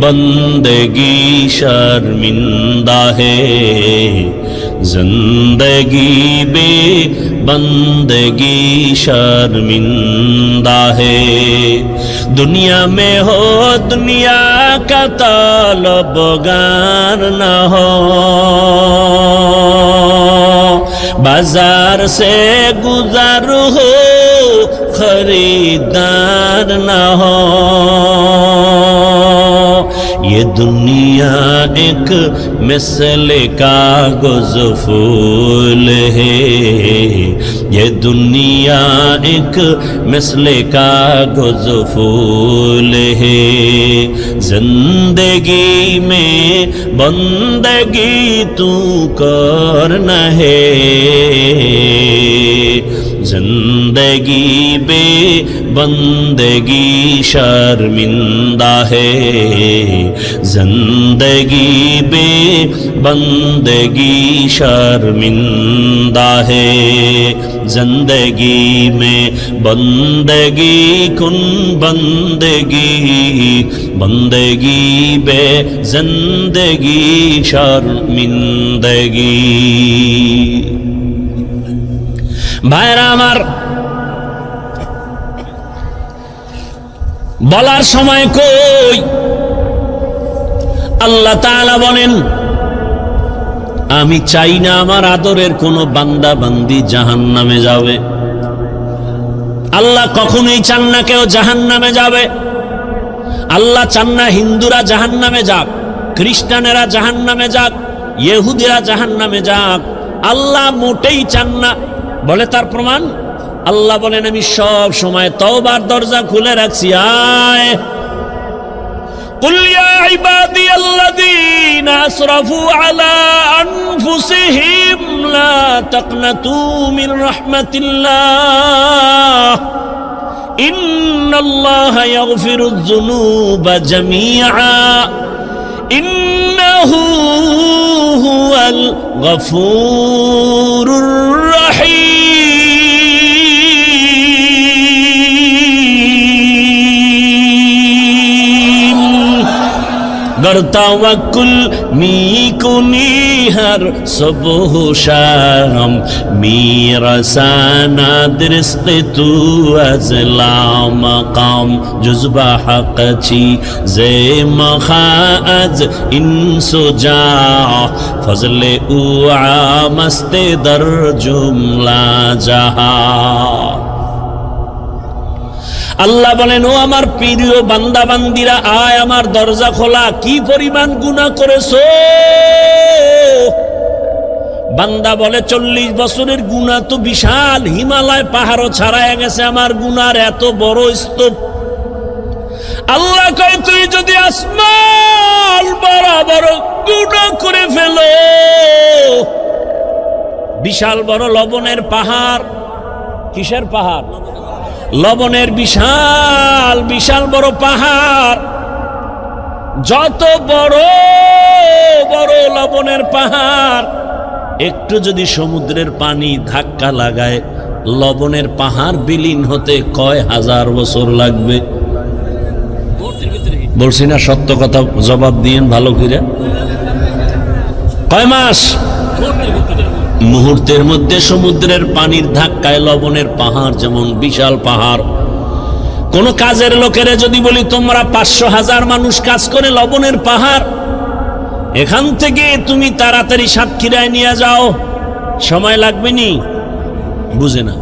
बंदगी शर्मिंदा है, जिंदगी बे बंदगी शर्मिंदा है। दुनिया में हो दुनिया का तलबगार न हो, बाजार से गुजर हो खरीदार न हो। ये दुनिया एक मिसले कागज फूल है, ये दुनिया एक मिसले कागज फूल है। जिंदगी में बंदगी तू करना है, जिंदगी बे बंदगी शर्मिंदा है, जिंदगी बे बंदगी शर्मिंदा है। जिंदगी में बंदगी कुन बंदगी, बंदगी बे जिंदगी शर्मिंदगी। ভাইরা আমার, বলার সময় কই আল্লাহ তাআলা বলেন, আমি চাই না আমার আদরের কোন বান্দা বান্দি জাহান্নামে যাবে। আল্লাহ কখনোই চান না কেউ জাহান্নামে যাবে। আল্লাহ চান না হিন্দুরা জাহান্নামে যাক, খ্রিস্টানেরা জাহান্নামে যাক, ইহুদিরা জাহান্নামে যাক। আল্লাহ মোটেই চান না। বলে তার প্রমাণ, আল্লাহ বলেন আমি সব সময় তওবার দরজা খুলে রাখছি। আয় কুল ইয়া ইবাদিয়াল্লাযীনা আসরাফু আলা আনফুসিহিম লা তাকনাতু মির রাহমাতিল্লাহ ইন্নাল্লাহা ইয়াগফিরুয যুনুবা জামিআ ইন্নাহু হুয়াল গফুরুর রাহিম। गरतावकुल मी कुनी हर सुबह शाम मेरा साना दरिस्क तू अज़ला मकाम जुज़बा हक़ची ज़े मखाअज इंसो जा फज़ले उआ मस्ते दर जुमला जहा। আল্লাহ বলেন, ও আমার প্রিয় বান্দা বান্দিরা, আয় আমার দরজা খোলা। কি পরিমাণ গুনাহ করেছো? বান্দা বলে 40 বছরের গুনাহ তো বিশাল, হিমালয় পাহাড়ও ছাড়ায় গেছে আমার গুনার এত বড় স্তূপ। আল্লাহ কয়, তুই যদি আসমান বরাবর গুনাহ করে ফেলো, বিশাল বড় লবণের পাহাড়। কিসের পাহাড়? লবণের বিশাল বিশাল বড় পাহাড়। যত বড় বড় লবণের পাহাড়, একটু যদি সমুদ্রের পানি ধাক্কা লাগায়, লবণের পাহাড় বিলীন হতে কয় হাজার বছর লাগবে? বলছি না সত্য কথা, জবাব দিয়েন ভালো করে। কয় মাস? মুহূর্তের মধ্যে সমুদ্রের পানির ধাক্কায় লবণের পাহাড় যেমন বিশাল পাহাড়। কোন কাজের লোকেরা যদি বলি তোমরা 500,000 মানুষ কাজ করে লবণের পাহাড়, এখান থেকে তুমি তাড়াতাড়ি সাতক্ষীরায় নিয়ে যাও, সময় লাগবে নি? বুঝে না,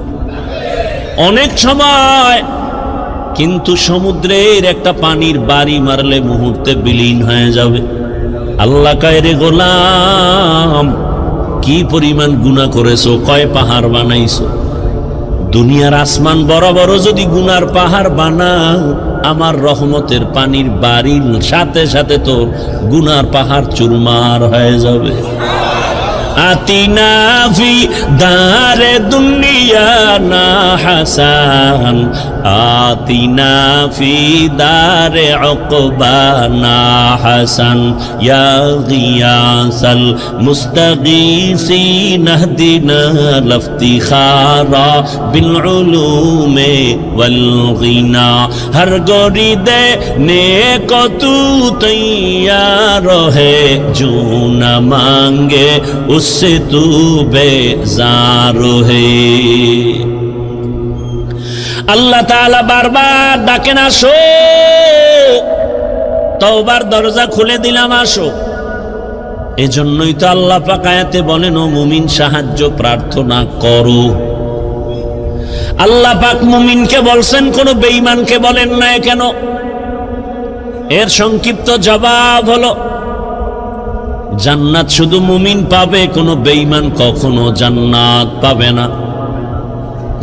অনেক সময়। কিন্তু সমুদ্রের একটা পানির বাড়ি মারলে মুহূর্তে বিলীন হয়ে যাবে। আল্লাহ কয়, রে গোলাম, কি পরিমাণ গুনাহ করেছো, কয় পাহাড় বানাইছো। দুনিয়ার আসমান বড় বড় যদি গুনার পাহাড় বানাও, আমার রহমতের পানির বাড়ির সাথে সাথে তো গুনার পাহাড় চুরমার হয়ে যাবে। আতিনা ফি দারে দুনিয়া না হাসান, আতিনা ফি দারে উকবা না হাসান, ইয়া গিয়াসাল মুস্তাগীসিন ইহদিনা লফতিখারা বিল উলুমে ওয়াল গিনা। হর গরি দে নেক তু তৈয়ার হে, জো না মাंगे उससे तू बेजार है। আল্লাহ তাআলা বারবার ডাকেন, আসো, তওবার দরজা খুলে দিলাম, আসো। এজন্যই তো আল্লাহ পাক আয়াতে বলেন, ও মুমিন সাহায্য প্রার্থনা করো। আল্লাহ পাক মুমিনকে বলছেন, কোন বেঈমানকে বলেন না কেন? এর সংক্ষিপ্ত জবাব হলো, জান্নাত শুধু মুমিন পাবে, কোনো বেঈমান কখনো জান্নাত পাবে না।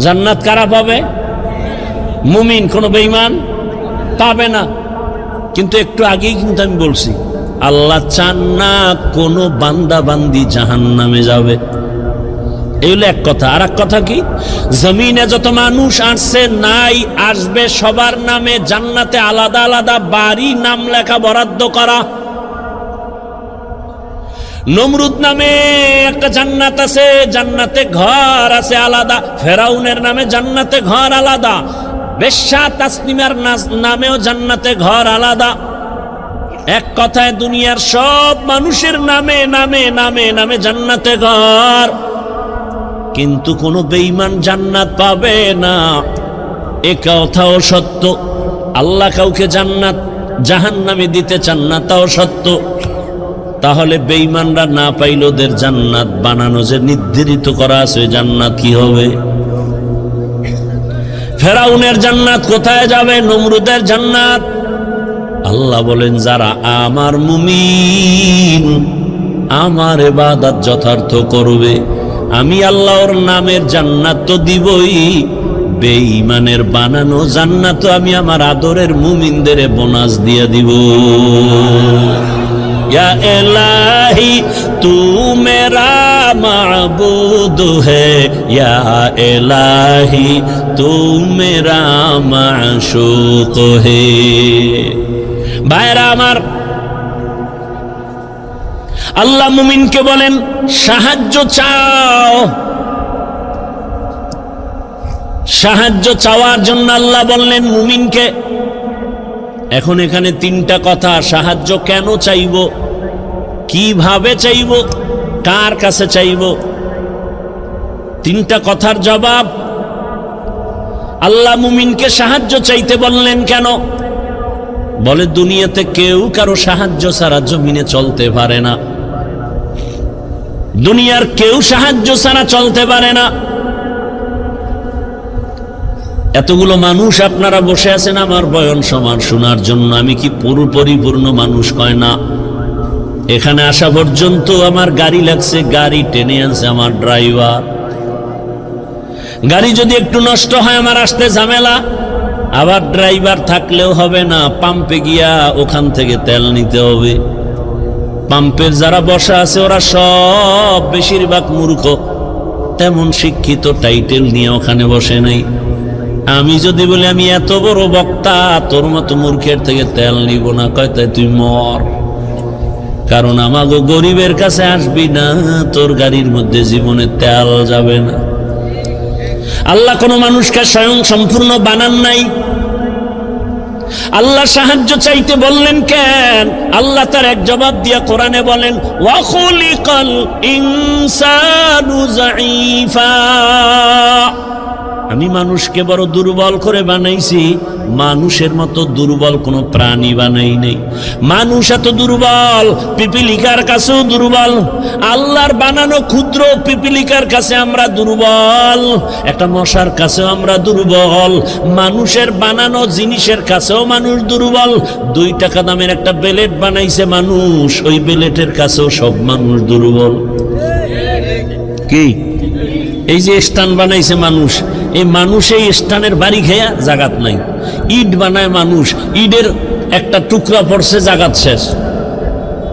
জান্নাত কারা পাবে? মুমিন, কোনো বেঈমান পাবে না। কিন্তু একটু আগেই কিন্তু আমি বলছি, আল্লাহ চান না কোনো বান্দা বান্দি জাহান্নামে যাবে। এই হলো এক কথা। আর এক কথা কি, জমিনে যত মানুষ আসছে নাই আসবে, সবার নামে জান্নাতে আলাদা আলাদা বাড়ি নাম লেখা বরাদ্দ করা। নমরুদ নামে একটা জান্নাত আছে, জান্নাতে ঘর আছে আলাদা। ফেরাউনের নামে জান্নাতে ঘর আলাদা। বেশ্যা তাসনিমার নামেও জান্নাতে ঘর আলাদা। এক কথায় দুনিয়ার সব মানুষের নামে নামে নামে নামে জান্নাতে ঘর, কিন্তু কোনো বেঈমান জান্নাত পাবে না। এ কথাও সত্য। আল্লাহ কাউকে জান্নাত জাহান্নামে দিতে চান না, তাও সত্য। তাহলে বেঈমানরা না পাইল, ওদের জান্নাত বানানো যে নির্ধারিত করা আছে, জান্নাত কি হবে? ফেরাউনের জান্নাত কোথায় যাবে? নমরুদের জান্নাত। আল্লাহ বলেন, যারা আমার মুমিন, আমার ইবাদত যথার্থ করবে, আমি আল্লাহর নামের জান্নাত তো দিবই, বেঈমানের বানানো জান্নাত আমি আমার আদরের মুমিনদের বোনাস দিয়ে দিব। या इलाही तू मेरा माबूद है, या इलाही तू मेरा माशूक है। ভাইরা আমার, আল্লাহ মুমিনকে বলেন সাহায্য চাও। সাহায্য চাওয়ার জন্য আল্লাহ বললেন মুমিনকে। এখন এখানে তিনটা কথা, সাহায্য কেন চাইব, কিভাবে চাইব, কার কাছে চাইব, তিনটা কথার জবাব। আল্লাহ মুমিনকে সাহায্য চাইতে বললেন কেন? বলে দুনিয়াতে কেউ কারো সাহায্য ছাড়া জমিনে চলতে পারে না। দুনিয়ার কেউ সাহায্য ছাড়া চলতে পারে না। এতগুলো মানুষ আপনারা বসে আছেন আমার বয়ান সমান শোনার জন্য। আমি কি পুরো পরিপূর্ণ মানুষ? কয় না। এখানে আসা পর্যন্ত আমার গাড়ি লাগছে, গাড়ি টেনে আনছে আমার ড্রাইভার। গাড়ি যদি একটু নষ্ট হয় আমার আসতে ঝামেলা, আবার ড্রাইভার থাকলেও হবে না, পাম্পে গিয়া ওখান থেকে তেল নিতে হবে। পাম্পের যারা বসা আছে ওরা সব বেশিরভাগ মূর্খ, তেমন শিক্ষিত টাইটেল নিয়ে ওখানে বসে নাই। আমি যদি বলি আমি এত বড় বক্তা, তোর মতো মূর্খের থেকে তেল নিব না, কয় তাই তুই মর। কারণ আমাগো গরিবের কাছে আসবি না, তোর গাড়ির মধ্যে জীবনে তেল যাবে না। আল্লাহ কোন মানুষকে স্বয়ং সম্পূর্ণ বানান নাই। আল্লাহ সাহায্য চাইতে বললেন কেন? আল্লাহ তার এক জবাব দিয়া কোরআনে বলেন, ওয়া খুলিকাল ইনসানু যায়ীফা। আমি মানুষকে বড় দুর্বল করে বানাইছি, মানুষের মতো দুর্বল কোনো প্রাণী বানাই নেই। মানুষ এত দুর্বল, পিপিলিকার কাছেও দুর্বল। আল্লাহর বানানো ক্ষুদ্র পিপিলিকার কাছে আমরা দুর্বল, একটা মশার কাছেও আমরা দুর্বল, মানুষের বানানো জিনিসের কাছেও মানুষ দুর্বল। 2 টাকা দামের একটা বেলেট বানাইছে মানুষ, ওই বেলেটের কাছেও সব মানুষ দুর্বল। কি এই যে স্টান বানাইছে মানুষ, এই মানুষ এই স্থানের বাড়ি খেয়া জাগাত নাই, ইট বানায় মানুষ, ইটের একটা টুকরা পড়ছে, জাগাত শেষ।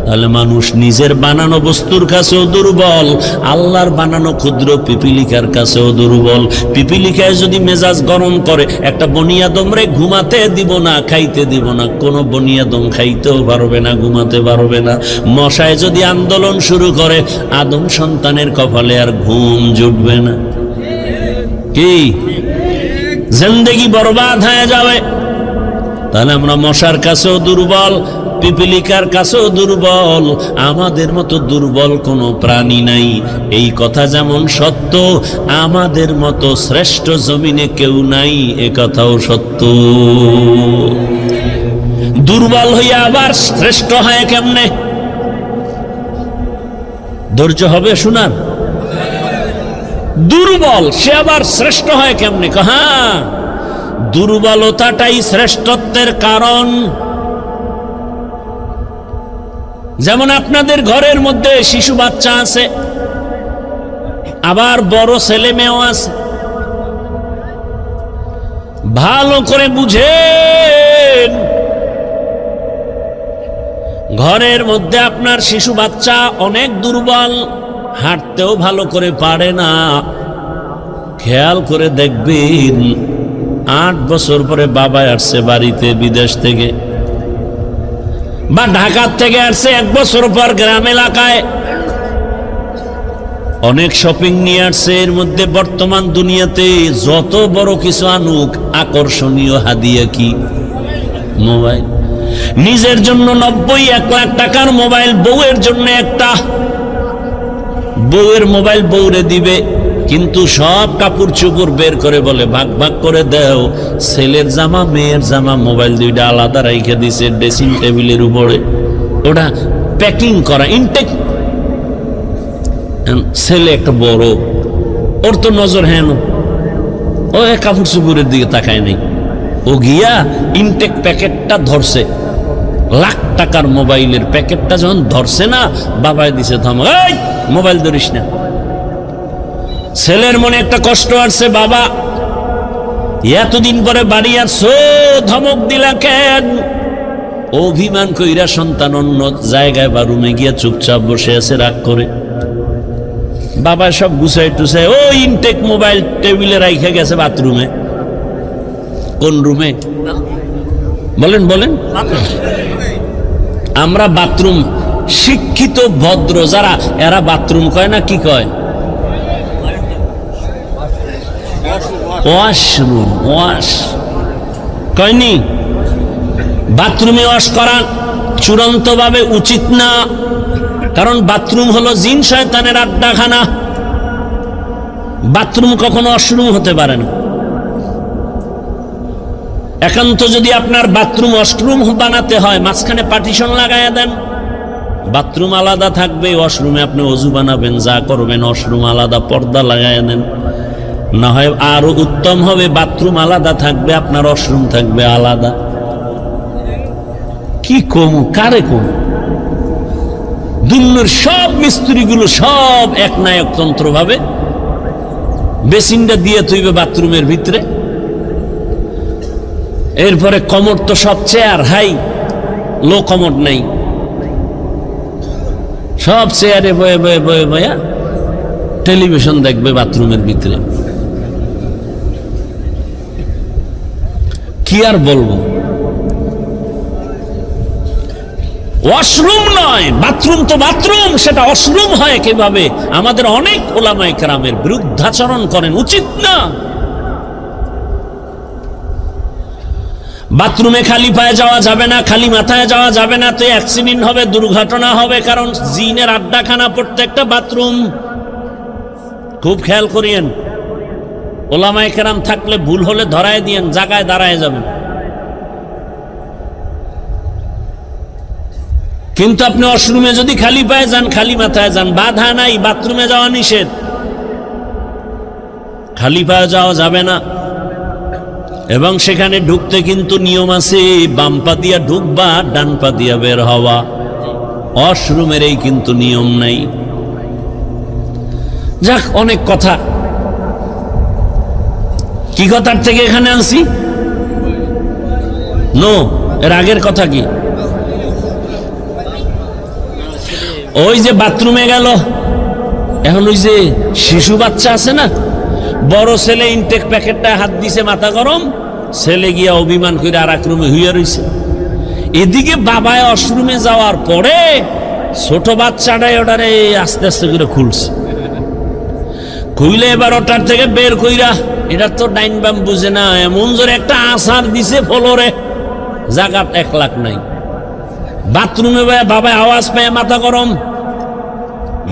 তাহলে মানুষ নিজের বানানো বস্তুর কাছেও দুর্বল, আল্লাহর বানানো ক্ষুদ্র পিপিলিকার কাছেও দুর্বল। পিপিলিকায় যদি মেজাজ গরম করে, একটা বনিয়াদমরে ঘুমাতে দিব না, খাইতে দিব না, কোনো বনিয়াদম খাইতেও পারবে না, ঘুমাতে পারবে না। মশায় যদি আন্দোলন শুরু করে, আদম সন্তানের কপালে আর ঘুম জুটবে না। কি জিন্দেগি বরবাদ হয়ে যাবে। তাহলে আমরা মশার কাছেও দুর্বল, পিপিলিকার কাছেও দুর্বল, আমাদের মতো দুর্বল কোনো প্রাণী নাই। এই কথা যেমন সত্য, আমাদের মতো শ্রেষ্ঠ জমিনে কেউ নাই, এ কথাও সত্য। দুর্বল হইয়া আবার শ্রেষ্ঠ হয় কেমনে? ধৈর্য হবে শোনার। দুর্বল সে আবার শ্রেষ্ঠ হয় কেমনে? হ্যাঁ, দুর্বলতাটাই শ্রেষ্ঠত্বের কারণ। যেমন আপনাদের ঘরের মধ্যে শিশু বাচ্চা আছে, আবার বড় ছেলে মেয়েও আছে। ভালো করে বুঝেন, ঘরের মধ্যে আপনার শিশু বাচ্চা অনেক দুর্বল, হাঁটতেও ভালো করে পারে না। খেয়াল করে দেখবেন, 8 বছর পরে বাবা আসছে বাড়িতে বিদেশ থেকে, বা ঢাকা থেকে আসছে 1 বছর পর গ্রাম এলাকায়, অনেক শপিং নিয়ে আসছে। এর মধ্যে বর্তমান দুনিয়াতে যত বড় কিছু আনুক, আকর্ষণীয় হাদিয়া কি? মোবাইল। নিজের জন্য 90-1 লাখ টাকার মোবাইল, বউয়ের জন্য একটা। বউয়ের মোবাইল বউরে দিবে, কিন্তু সব কাপড় চোপড় বের করে বলে ভাগ ভাগ করে দেও। ছেলের জামা মেয়ের জামা মোবাইল দুইটা আলাদা রাইখে দিছে ড্রেসিং টেবিলের উপরে, ওটা প্যাকিং করা ইনটেক। ছেলে একটা বড়, ওর তো নজর হেন, ও কাপড় চোপড়ের দিকে তাকায় নাই। ও গিয়া ইনটেক প্যাকেটটা ধরছে, লাখ টাকার মোবাইলের প্যাকেটটা যখন ধরছে না, বাবাই দিছে ধমক, এই মোবাইল ধরিস না। ছেলের মনে একটা কষ্ট আসছে, বাবা এতদিন পরে বাড়ি আসছো, ধমক দিলা কেন? অভিমান কইরা সন্তান অন্য জায়গায় বা রুমে গিয়া চুপচাপ বসে আছে রাগ করে। বাবা সব গুছাই টুছাই ও ইনটেক মোবাইল টেবিলে রাইখে গেছে বাথরুমে। কোন রুমে? বলেন বলেন। আমরা বাথরুম, শিক্ষিত ভদ্র যারা, এরা বাথরুম কয় না, কি কয়? ওয়াশরুম। ওয়াশ কয়নি? বাথরুমে ওয়াশ করা চূড়ান্তভাবে উচিত না, কারণ বাথরুম হলো জিন শয়তানের আড্ডাখানা। বাথরুম কখনো ওয়াশরুম হতে পারে না। একান্ত যদি আপনার বাথরুম ওয়াশরুম বানাতে হয়, মাঝখানে পার্টিশন লাগাইয়া দেন, বাথরুম আলাদা থাকবে, ওয়াশরুমে আপনি ওযু বানাবেন, যা করবেন, ওয়াশরুম আলাদা, পর্দা লাগাইয়া দেন। না হয় আরো উত্তম হবে, বাথরুম আলাদা থাকবে, আপনার ওয়াশরুম থাকবে আলাদা। কি কম, কারে কম? দুনিয়ার সব মিস্ত্রিগুলো সব এক না একতন্ত্র ভাবে বেসিনটা দিয়ে তুইবে বাথরুমের ভিতরে। এরপরে কমোড তো সব চেয়ার হাই, লো কমোড নাই, সব চেয়ারে বয়ে বয়ে বয়ে বয়া টেলিভিশন দেখবে বাথরুমের ভিতরে। কি আর বলবো? ওয়াশরুম নয়, বাথরুম তো বাথরুম, সেটা ওয়াশরুম হয় কিভাবে? আমাদের অনেক ওলামায়ে কেরামের বিরুদ্ধাচরণ করেন, উচিত না। বাথরুমে খালি পায়ে যাওয়া যাবে না, খালি মাথায় যাওয়া যাবে না, তো অ্যাক্সিডেন্ট হবে, দুর্ঘটনা হবে, কারণ জিনের আড্ডাখানা প্রত্যেকটা বাথরুম। খুব খেয়াল করিয়েন, ওলামায়ে কেরাম থাকলে ভুল হলে ধরায় দিয়েন, জায়গায় দাঁড়ায় যাবেন। কিন্তু আপনি ওয়াশরুমে যদি খালি পায়ে যান, খালি মাথায় যান, বাধা নাই, বাথরুমে যাওয়া নিষেধ, খালি পায়ে যাওয়া যাবে না। এবং সেখানে ঢুকতে কিন্তু নিয়ম আছে, বাম পা দিয়া ঢুকবা, ডান পা দিয়া বের হওয়া। ওয়াশরুমের এই কিন্তু নিয়ম নাই। যাক, অনেক কথা। কি কথার থেকে এখানে আনছি? নো, এর আগের কথা কি? ওই যে বাথরুমে গেল, এখন ওই যে শিশু বাচ্চা আছে না, বড় ছেলে ইনটেক প্যাকেটটা হাত দিছে, মাথা গরম, ছেলে গিয়া অভিমান করে আর এক রুমে হইয়া রইছে। এদিকে বাবায় ওয়াশরুমে যাওয়ার পরে ছোট বাচ্চাটাই ওটারে আস্তে আস্তে করে খুলছে, খুইলে এবার ওটার থেকে বের কইরা, এটা তো ডাইন বাম বুঝে না, এমন জোরে একটা আছাড় দিছে ফ্লোরে, জায়গাত 1 লাখ নাই। বাথরুমে বাবা আওয়াজ পায়, মাথা গরম,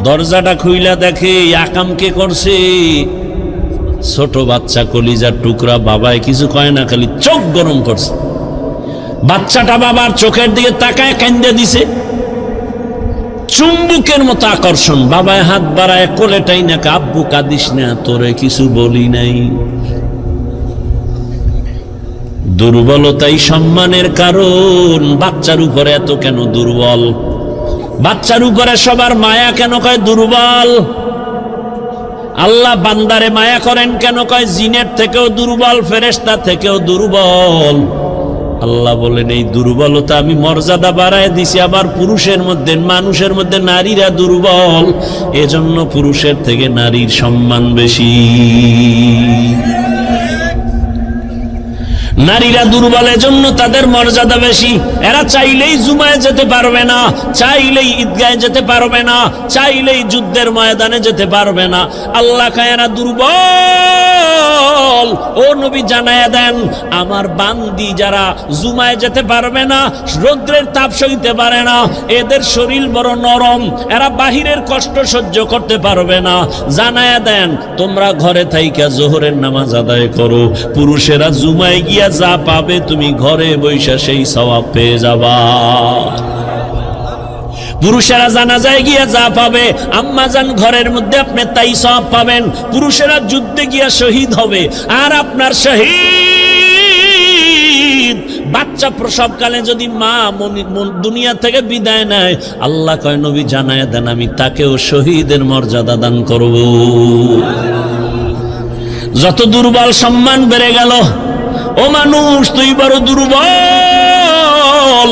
দরজাটা খুইলা দেখে আকাম কে করছে, ছোট বাচ্চা কলিজার টুকরা। বাবায় কিছু কয় না, খালি চোখ গরম করছে। বাচ্চাটা বাবার চোখের দিকে তাকায় কান্দে দিছে, চুম্বুকের মতো আকর্ষণ। বাবায় হাত বাড়ায় কোলেটাই না, আব্বু কাঁদিস না, তোরে কিছু বলি নাই। দুর্বলতাই সম্মানের কারণ। বাচ্চার উপরে এত কেন দুর্বল? বাচ্চার উপরে সবার মায়া কেন কয় দুর্বল? আল্লাহ বান্দারে মায়া করেন কেন কয় জিনের থেকেও দুর্বল, ফেরেশতা থেকেও দুর্বল। আল্লাহ বলেন এই দুর্বলতা আমি মর্যাদা বাড়ায় দিছি। আবার পুরুষের মধ্যে, মানুষের মধ্যে নারীরা দুর্বল, এজন্য পুরুষের থেকে নারীর সম্মান বেশি। নারীরা দুর্বল, এজন্য তাদের মর্যাদা বেশি। এরা চাইলেই জুমায় যেতে পারবে না, চাইলেই ঈদগাহে যেতে পারবে না, চাইলেই যুদ্ধের ময়দানে যেতে পারবে না। আল্লাহ কয় এরা দুর্বল। ও নবী জানায়া দেন, আমার বান্দি যারা জুমায় যেতে পারবে না, রৌদ্রের তাপ সইতে পারে না, এদের শরীর বড় নরম, এরা বাহিরের কষ্ট সহ্য করতে পারবে না। জানায়া দেন তোমরা ঘরে থাইকা জোহরের নামাজ আদায় করো। পুরুষেরা জুমায় গিয়া যা পাবে তুমি ঘরে বৈশা সেই সওয়াব পেয়ে যাবা। পুরুষেরা জানাজায় গিয়া যা পাবে, আম্মাজান ঘরের মধ্যে আপনি তাই সওয়াব পাবেন। পুরুষেরা যুদ্ধে গিয়া শহীদ হবে, আর আপনার শহীদ বাচ্চা প্রসবকালে যদি মা দুনিয়া থেকে বিদায় নেয়, আল্লাহ কয় নবী জানায় দেন আমি তাকেও শহীদের মর্যাদা দান করব। যত দুর্বল সম্মান বেড়ে গেল। ও মানুষ তুই বড় দুর্বল।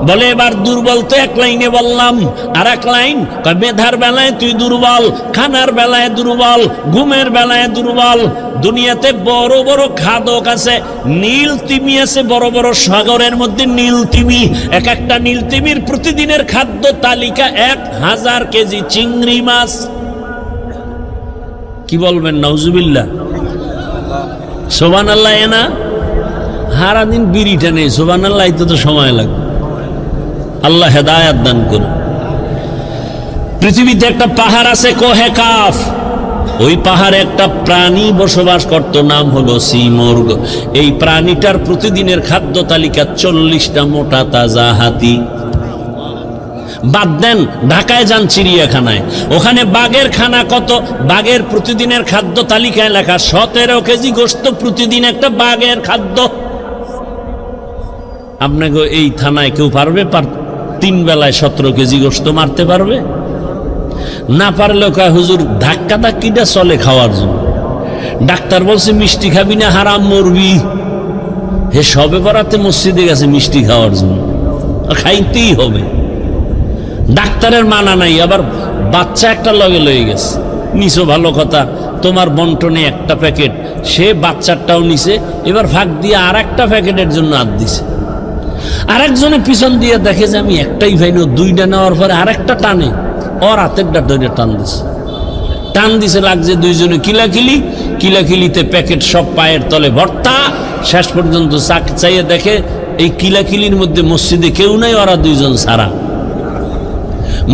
বলে এবার দুর্বল তো এক লাইনে বললাম, আর এক লাইন মেধার বেলায় তুই দুর্বল, খানার বেলায় দুর্বল, ঘুমের বেলায় দুর্বল। দুনিয়াতে বড় বড় খাদক আছে, নীল তিমি আছে, বড় বড় সাগরের মধ্যে নীল তিমি। এক একটা নীল তিমির প্রতিদিনের খাদ্য তালিকা 1000 কেজি চিংড়ি মাছ। কি বলবেন নাউজুবিল্লাহ, সুবহানাল্লাহ। না হারা দিন বিড়িটা নেই, সুবহানাল্লাহ, তো সময় লাগবে। আল্লাহ হেদায়াত দান করুন। পৃথিবীতে একটা পাহাড় আছে কোহে কাফ, ওই পাহাড়ে একটা প্রাণী বসবাস করত, নাম হলো সিমর্গ। এই প্রাণীটার প্রতিদিনের খাদ্য তালিকা 40টা মোটা তাজা হাতি। বাদ দেন ঢাকায় যান চিড়িয়াখানায়, ওখানে বাঘের খানা কত? বাঘের প্রতিদিনের খাদ্য তালিকায় লেখা 17 কেজি গোশত প্রতিদিন একটা বাঘের খাদ্য। আপনাকে এই থানায় কেউ পারবে 3 বেলায় 17 কেজি গোশত মারতে পারবে? না পারলেও কয় হুজুর ধাক্কা ধাক্কিটা চলে খাওয়ার জন্য। ডাক্তার বলছে মিষ্টি খাবি না হারাম মরবি। হে সবে বরাতে মসজিদে গেছে মিষ্টি খাওয়ার জন্য, খাইতেই হবে। ডাক্তারের মানা নাই, আবার বাচ্চা একটা লগে লয়ে গেছে। নিছো ভালো কথা, তোমার বন্টনে একটা প্যাকেট, সে বাচ্চাটাও নিছে, এবার ভাগ দিয়ে আর একটা প্যাকেটের জন্য হাত দিছে। আরেকজনে পিছন দিয়ে দেখে যে আমি একটাই ভাইনো, 2টা নেওয়ার পরে আরেকটা টানে, ওর হাতেরটা ধরে টান দিছে, লাগছে দুইজনে কিলাকিলি। কিলাকিলিতে প্যাকেট সব পায়ের তলে ভর্তা। শেষ পর্যন্ত চাইয়ে দেখে এই কিলাকিলির মধ্যে মসজিদে কেউ নাই, ওরা 2জন ছাড়া।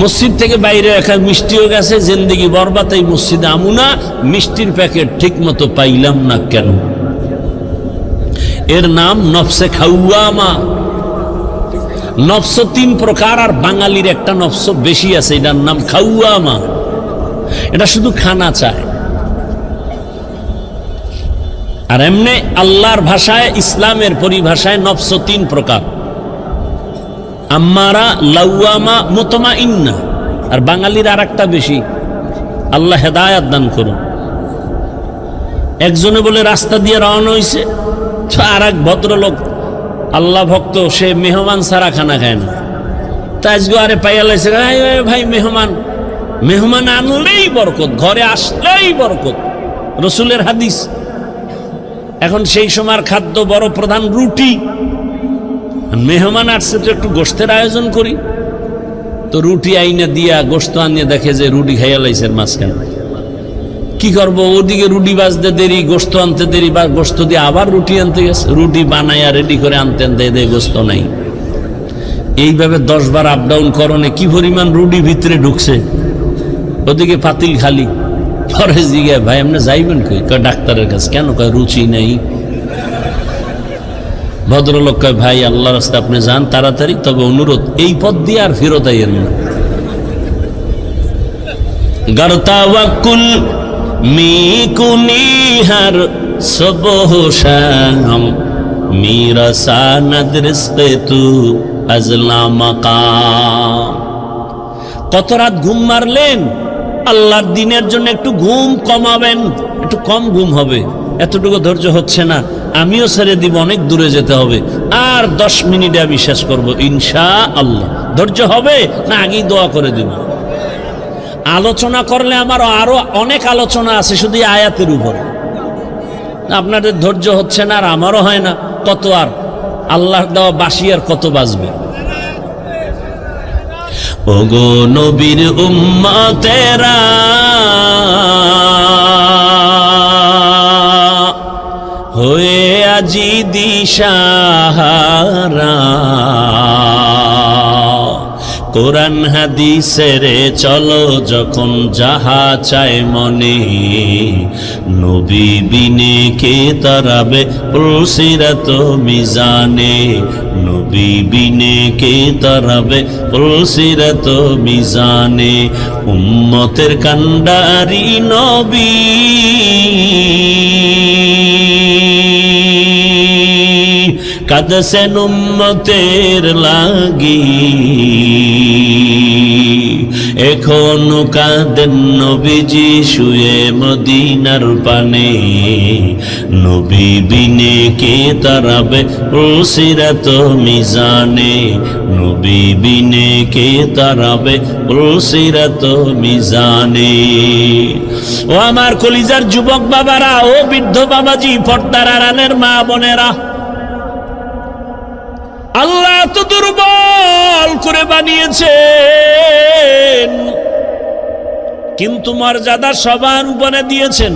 মসজিদ থেকে বাইরে রাখা মিষ্টিও গেছে, জিন্দেগি বরবাদ, এই মসজিদে আমুনা, মিষ্টির প্যাকেট ঠিক মতো পাইলাম না কেন? এর নাম নফসে খাওয়ামা। নফস 3 প্রকার, আর বাঙালির একটা নফস বেশি আছে, এটার নাম খাওয়ামা। এটা শুধু খানা চায়। আর এমনি আল্লাহর ভাষায়, ইসলামের পরিভাষায় নফস 3 প্রকার, আম্মারা, লাওয়ামা, মুতমাইন্না। আর বাঙালির আর একটা বেশি। আল্লাহ হেদায়াত দান করুন। একজনে বলে রাস্তা দিয়ে রওনা হয়েছে, আর এক ভদ্রলোক আল্লাহ ভক্ত, সে মেহমান ছাড়া খানা খায় না। তাই আজকে আরে পাইয়া লাইছে, ভাই মেহমান আনলেই বরকত, ঘরে আসলেই বরকত, রসুলের হাদিস। এখন সেই সময়ের খাদ্য বড় প্রধান রুটি, মেহমান আসছে তো একটু গোশতের আয়োজন করি, তো রুটি আইনা দিয়া গোশত আনিয়ে দেখে যে রুটি খাইয়া লাইছেন মাঝখানে। কি করবো, ওদিকে রুটি বাজতে দেরি, গোশত আনতে দেরি, বা গোশত দিয়ে আবার রুটি আনতে গেছে, রুটি বানাইয়া রেডি করে আনতে আনতে গোশত নাই। এইভাবে 10 বার আপ ডাউন করণে কি পরিমাণ রুটি ভিতরে ঢুকছে, ওদিকে পাতিল খালি। পরে জিজ্ঞাসা, ভাই আপনি যাইবেন কই? কয় ডাক্তারের কাছে। কেন? কয় রুচি নেই। ভদ্রলোক কয়, ভাই আল্লাহর রাস্তায় আপনি যান তাড়াতাড়ি, তবে অনুরোধ এই পথ দিয়ে আর ফেরত আইয়েন না। গরতাওয়াকুল মিকুনিহার সবহশাম মিরাসানাদ রিজকে তু আজলা মাকাম। কত রাত ঘুম মারলেন? আল্লাহর দিনের জন্য একটু ঘুম কমাবেন, একটু কম ঘুম হবে। এতটুকু ধৈর্য হচ্ছে না, আমিও ছেড়ে দিব, অনেক দূরে যেতে হবে, আর 10 মিনিটে বিশ্বাস করব ইনশাআল্লাহ। ধৈর্য হবে না আগেই দোয়া করে দিব? আলোচনা করলে আমার আরো অনেক আলোচনা আছে শুধু আয়াতের উপর। আপনাদের ধৈর্য হচ্ছে না আর আমারও হয় না, কত আর আল্লাহর দেওয়া বাঁশি আর কত বাজবে। ওগো নবীর উম্মতেরা, হয়ে আজি দিশাহারা, কোরআন হাদিসের চলো যখন যাহা চায় মনে, নবী বিনে কে তারাবে পুলসিরাত মিজানে, নবী বিনে কে তারাবে পুলসিরাত মিজানে। উম্মতের কান্ডারি নবী, কাঁদছেন উম্মতের লাগি, এখনো কাঁদেন নবীজি শুয়ে মদিনার পানে, নবী বিনে কে তারাবে পুলসিরাত মিজানে, নবী বিনে কে তারাবে পুলসিরাত মিজানে। ও আমার কলিজার যুবক বাবারা, ও বৃদ্ধ বাবাজি, পর্দার আড়ালের মা বোনেরা, আল্লাহ তো দুর্বল করে বানিয়েছেন, কিন্তু মর্যাদা সবার উপরে দিয়েছেন।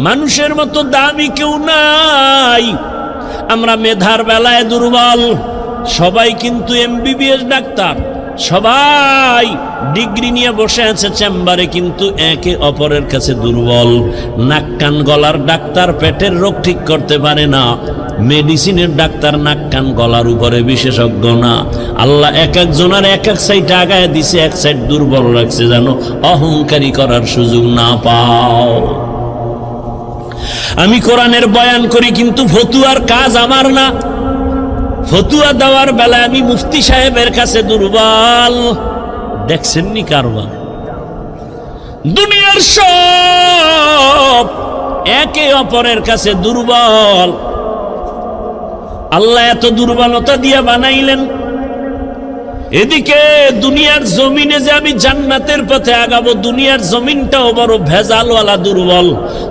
মানুষের মতো দামি কেউ নাই। আমরা মেধার বেলায় দুর্বল, সবাই কিন্তু MBBS ডাক্তার, সবাই ডিগ্রি নিয়ে বসে আছে চেম্বারে, কিন্তু একে অপরের কাছে দুর্বল। নাক কান গলার ডাক্তার পেটের রোগ ঠিক করতে পারে না, মেডিসিনের ডাক্তার নাক কান গলার উপরে বিশেষজ্ঞ না। আল্লাহ এক একজনের এক এক সাইড আগায় দিছে, এক সাইড দুর্বল রাখছে, যেন অহংকারী করার সুযোগ না পাও। আমি কোরআনের বয়ান করি, কিন্তু ফতুয়ার কাজ আমার না। ফতুয়া দেওয়ার বেলায় আমি মুফতি সাহেবের কাছে দুর্বল। দেখছেননি কারবার? দুনিয়ার সব একে অপরের কাছে দুর্বল। আল্লাহ এত দুর্বলতা দিয়ে বানাইলেন, এদিকে দুনিয়ার জমিনে যে আমি জান্নাতের পথে আগাবো, দুনিয়ার জমিনটাও বড় ভেজালওয়ালা, দুর্বল।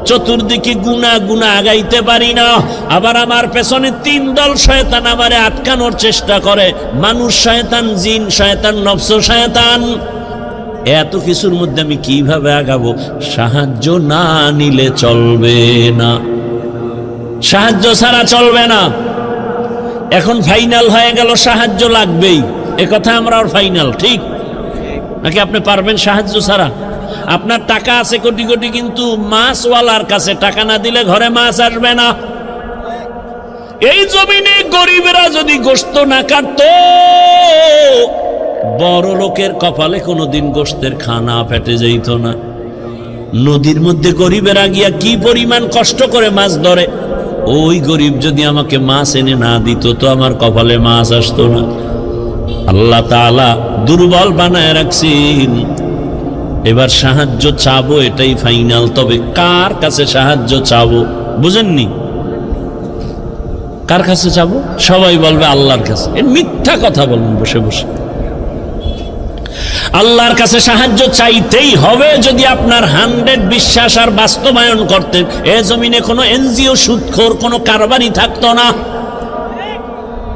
চতুর্দিকে গুনাহ গুনাহ আগাইতে পারি না। আবার আমার পেছনে 3 দল শয়তান আমারে আটকানোর চেষ্টা করে, মানুষ শয়তান, জিন শয়তান, নফস শয়তান। এত কিছুর মধ্যে আমি কিভাবে আগাবো? সাহায্য না নিলে চলবে না, সাহায্য ছাড়া চলবে না। এখন ফাইনাল হয়ে গেল, সাহায্য লাগবেই, এ কথা আমরা ফাইনাল, ঠিক নাকি? আপনি পারবেন সাহায্য ছাড়া? আপনার টাকা আছে কোটি কোটি, কিন্তু মাছওয়ালার কাছে টাকা না দিলে ঘরে মাছ আসবে না। এই জমিনে গরিবেরা যদি গোশত না কাটতো, বড় লোকের কপালে কোনোদিন গোশতের খানা পেটে যেত না। নদীর মধ্যে গরিবেরা গিয়া কি পরিমাণ কষ্ট করে মাছ ধরে, ওই গরিব যদি আমাকে মাছ এনে না দিত, তো আমার কপালে মাছ আসতো না। আল্লাহ তাআলা দুর্বল বানায় রাখছেন। এবার সাহায্য চাবো, এটাই ফাইনাল। তবে কার কাছে সাহায্য চাবো বুঝেননি? কার কাছে চাবো? সবাই বলবে আল্লাহর কাছে। এ মিথ্যা কথা বলবেন বসে বসে। আল্লাহর কাছে সাহায্য চাইতেই হবে। যদি আপনার 100 বিশ্বাস আর বাস্তবায়ন করতেন, এ জমিনে কোনো এনজিও সুদখোর কোনো কারবারই থাকতো না।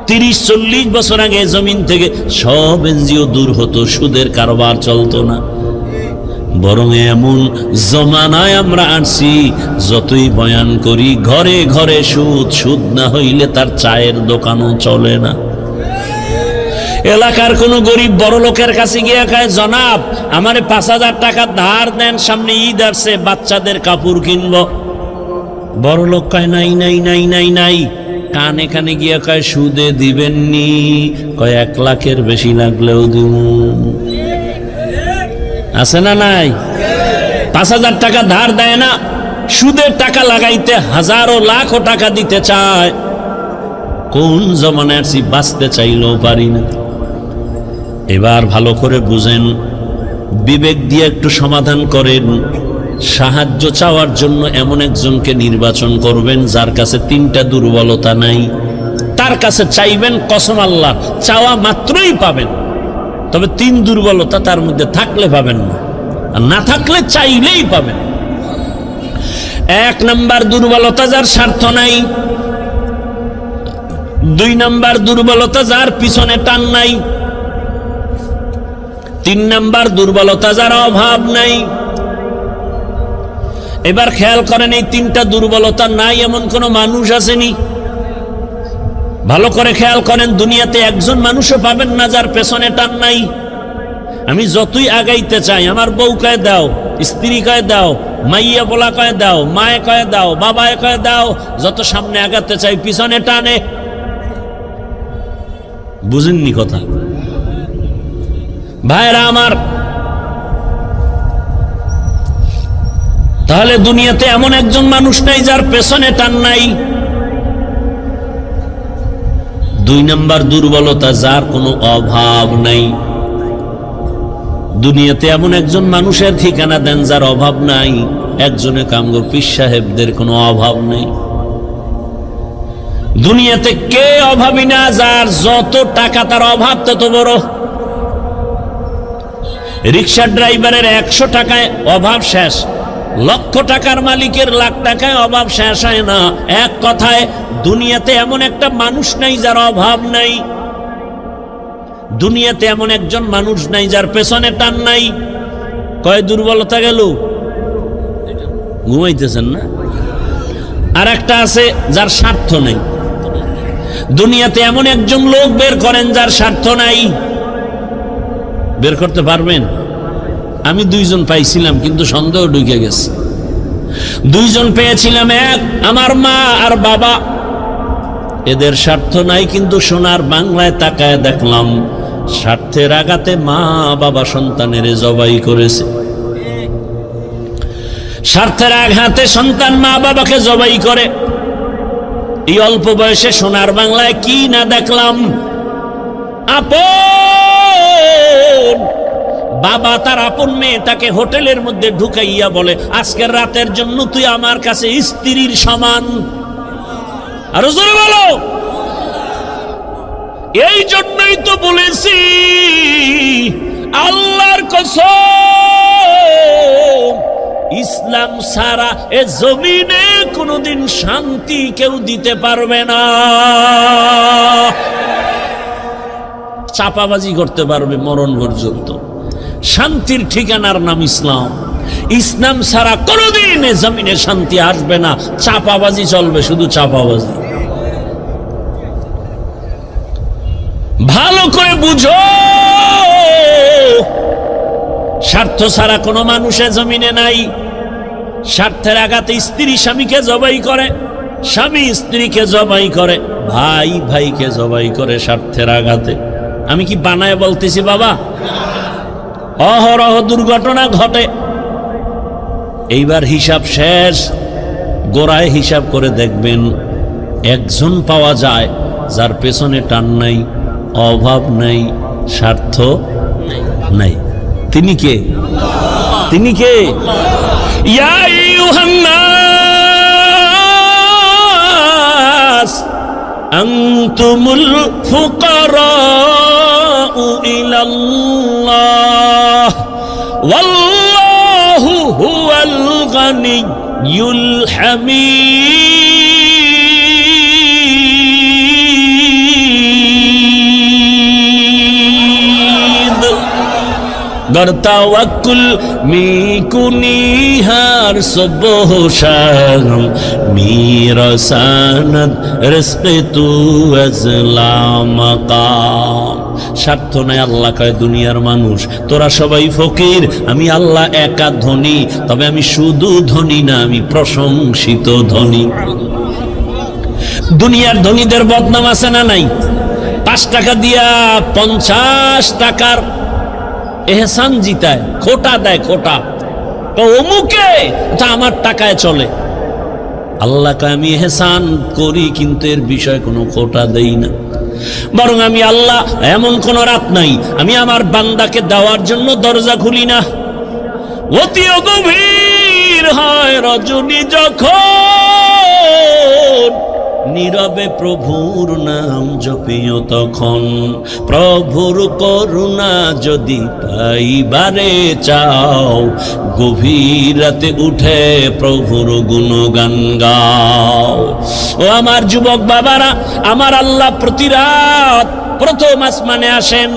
30-40 বছর আগে জমিন থেকে সব এনজিও দূর হতো, সুদের কারবার চলতো না। বরং এমন জমানায় আমরা আসছি, যতই বয়ান করি ঘরে ঘরে সুদ, সুদ না হইলে তার চায়ের দোকানও চলে না। এলাকার কোন গরিব বড় লোকের কাছে গিয়ে কয়, জনাব আমারে 5000 টাকা ধার দেন, সামনে ঈদ আসছে, বাচ্চাদের কাপড় কিনবো। বড় লোক কয় নাই নাই নাই নাই নাই। কানে কানে গিয়ে কয়, সুদে দিবেননি? কয় 1 লাখের বেশি লাগলেও দিব। আছে না নাই? 5000 টাকা ধার দেয় না, সুদের টাকা লাগাইতে হাজারো লাখো টাকা দিতে চায়। কোন জমানায় আছি, বাঁচতে চাইলেও পারি না। এবার ভালো করে বুঝেন, বিবেক দিয়ে একটু সমাধান করেন। সাহায্য চাওয়ার জন্য এমন একজনকে নির্বাচন করবেন যার কাছে 3টা দুর্বলতা নাই। তার কাছে চাইবেন, কসম আল্লাহ চাওয়া মাত্রই পাবেন। তবে 3 দুর্বলতা তার মধ্যে থাকলে পাবেন না, আর না থাকলে চাইলেই পাবেন। 1 নাম্বার দুর্বলতা, যার স্বার্থ নাই। 2 নাম্বার দুর্বলতা, যার পিছনে টান নাই। 3 নাম্বার দুর্বলতা, যার অভাব নাই। এবার খেয়াল করেন, এই 3টা দুর্বলতা নাই এমন কোন মানুষ আসেনি? ভালো করে খেয়াল করেন, দুনিয়াতে একজন মানুষও পাবেন না যার পেছনে টান নাই। আমি যতই আগাইতে চাই, আমার বউ কয়ে দাও, স্ত্রী কয়ে দাও, মাইয়া বলা কয়ে দাও, মায়ে কয়ে দাও, বাবায় কয়ে দাও, যত সামনে আগাতে চাই পিছনে টানে। বুঝেননি কথা? ভাইরা আমার, তাহলে দুনিয়াতে এমন একজন মানুষ নাই যার পেছনে টান নাই। 2 নাম্বার দুর্বলতা, যার কোনো অভাব নাই। দুনিয়াতে এমন একজন মানুষের ঠিকানা দেন যার অভাব নাই। একজনে কামগো পীর সাহেবদের কোনো অভাব নেই। দুনিয়াতে কে অভাবী না? যার যত টাকা তার অভাব তত বড়। রিক্সা ড্রাইভারের 100 টাকায় অভাব শেষ, লক্ষ টাকার মালিকের লাখ টাকায় অভাব শেষ হয় না। এক কথায়, দুনিয়াতে এমন একটা মানুষ নাই যার অভাব নাই। দুনিয়াতে এমন একজন মানুষ নাই যার পেছনে টান নাই। কয় দুর্বলতা গেল? ঘুমাইতেছেন না? আর একটা আছে, যার স্বার্থ নেই। দুনিয়াতে এমন একজন লোক বের করেন যার স্বার্থ নাই। বের করতে পারবেন? আমি 2 জন পাইছিলাম, কিন্তু সন্দেহ ঢুকে গেছে। 2 জন পেয়েছিলাম, এক আমার মা আর বাবা। এদের স্বার্থ নাই, কিন্তু সোনার বাংলায় তাকায় দেখলাম স্বার্থের আঘাতে মা বাবা সন্তানের জবাই করেছে। স্বার্থের আঘাতে সন্তান মা বাবাকে জবাই করে। এই অল্প বয়সে সোনার বাংলায় কি না দেখলাম। আপন বাবা তার আপন মেয়েটাকে হোটেলের মধ্যে ঢুকাইয়া বলে, আজকের রাতের জন্য তুই আমার কাছে স্ত্রীর সমান। আরো জোরে বলো। এই জন্যই তো বলেছি, আল্লাহর কসম, ইসলাম ছাড়া এ জমিনে কোনোদিন শান্তি কেউ দিতে পারবে না। চাপাবাজি করতে পারবে মরণ পর্যন্ত। শান্তির ঠিকানার নাম ইসলাম। ইসলাম ছাড়া কোনোদিন এ জমিনে শান্তি আসবে না। চাপাবাজি চলবে, শুধু চাপাবাজি। ভালো করে বুঝো, স্বার্থ ছাড়া কোনো মানুষের জমিনে নাই। স্বার্থের আঘাতে স্ত্রী স্বামীকে জবাই করে, স্বামী স্ত্রীকে জবাই করে, ভাই ভাইকে জবাই করে স্বার্থের আঘাতে। আমি কি বানায় বলতেছি বাবা? অহরহ দুর্ঘটনা ঘটে। এইবার হিসাব শেষ, গোড়ায় হিসাব করে দেখবেন একজন পাওয়া যায় যার পেছনে টান নাই, অভাব নাই, স্বার্থ নাই। তিনি কে? তিনি কে? ইয়া আইয়ুহান নাস আনতুমুল ফুকারাউ ইলাল্লাহ ওয়াল্লাহু হুয়াল গানিয়্যুল হামিদ। गर तवक्कुल मीकुनी हर सुबह शाम मेरा सनद रिस्क़ तू अज़लाम मकाम। স্বার্থ নাই। আল্লাহ কয় দুনিয়ার মানুষ তোরা সবাই ফকির, আমি আল্লাহ একা ধনী, তবে আমি শুধু ধনী না, আমি প্রশংসিত ধনী। দুনিয়ার ধনীদের বদনাম আছে না নাই? 5 টাকা দিয়া 50 টাকার এহসান জিতায়, খোটা দেয়, খোটা তো অমুকে তা আমার টাকায় চলে। আল্লাহ কয় আমি এহসান করি কিন্তু এর বিষয়ে কোনো খোটা দেই না, বরং আমি আল্লাহ এমন কোন রাত নাই আমি আমার বান্দাকে দেওয়ার জন্য দরজা খুলি না। অতি গভীর হয় রজনী যখন, নীরবে প্রভুর নাম জপিও তখন। প্রভুর করুণা যদি পাইবারে চাও, গভীর রাতে উঠে প্রভুর গুণগান গাও। ও আমার যুবক বাবারা, আমার আল্লাহ প্রতি রাত প্রথম আসমানে আসেন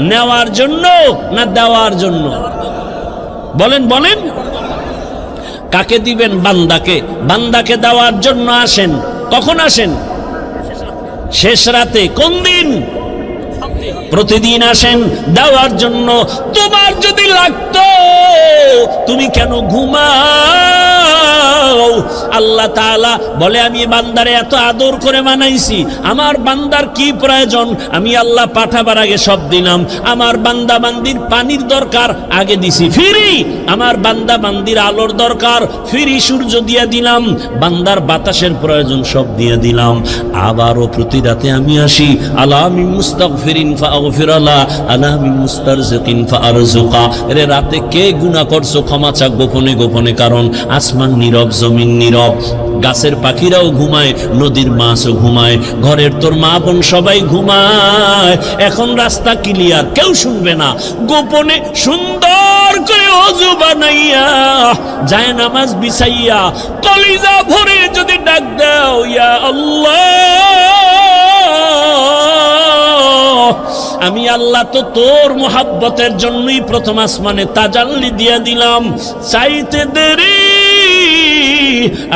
নেওয়ার জন্য না দেওয়ার জন্য? বলেন বলেন, কাকে দিবেন? বান্দাকে। বান্দাকে দেওয়ার জন্য আসেন। কখন আসেন? শেষ রাতে। কোন দিন? প্রতিদিন আসেন দেওয়ার জন্য। তোমার যদি লাগতো তুমি কেন ঘুমাও? আল্লাহ তাআলা বলে আমি বান্দারে এত আদর করে বানাইছি, আমার বান্দার কি প্রয়োজন আমি আল্লাহ পাঠাবার আগে সব দিলাম। আমার বান্দা বান্দির পানির দরকার আগে দিছি ফ্রি, আমার বান্দা বান্দির আলোর দরকার ফ্রি সূর্য দিয়ে দিলাম, বান্দার বাতাসের প্রয়োজন সব দিয়ে দিলাম। আবারও প্রতি রাতে আমি আসি, আলা মিন মুস্তাগফিরিন ফাগফির লা, আলা মিন মুস্তারজিকিন ফারজুকা। এরে রাতে কে গুনাহ করছো ক্ষমা চা গোপনে গোপনে, কারণ আসমান নীরব, জমিন নীরব, গাছের পাখিরাও ঘুমায়, নদীর মাছও ঘুমায়, ঘরের তোর মা বোন সবাই ঘুমায়। এখন রাস্তা ক্লিয়ার, কেউ শুনবে না। গোপনে সুন্দর করে ওযু বানাইয়া যায় নামাজ বিছাইয়া কলিজা ভরে যদি ডাক দাও ইয়া আল্লাহ, আমি আল্লাহ তো তোর মোহাব্বতের জন্যই প্রথম আসমানে তাজাল্লি দিয়ে দিলাম। চাইতে দেরি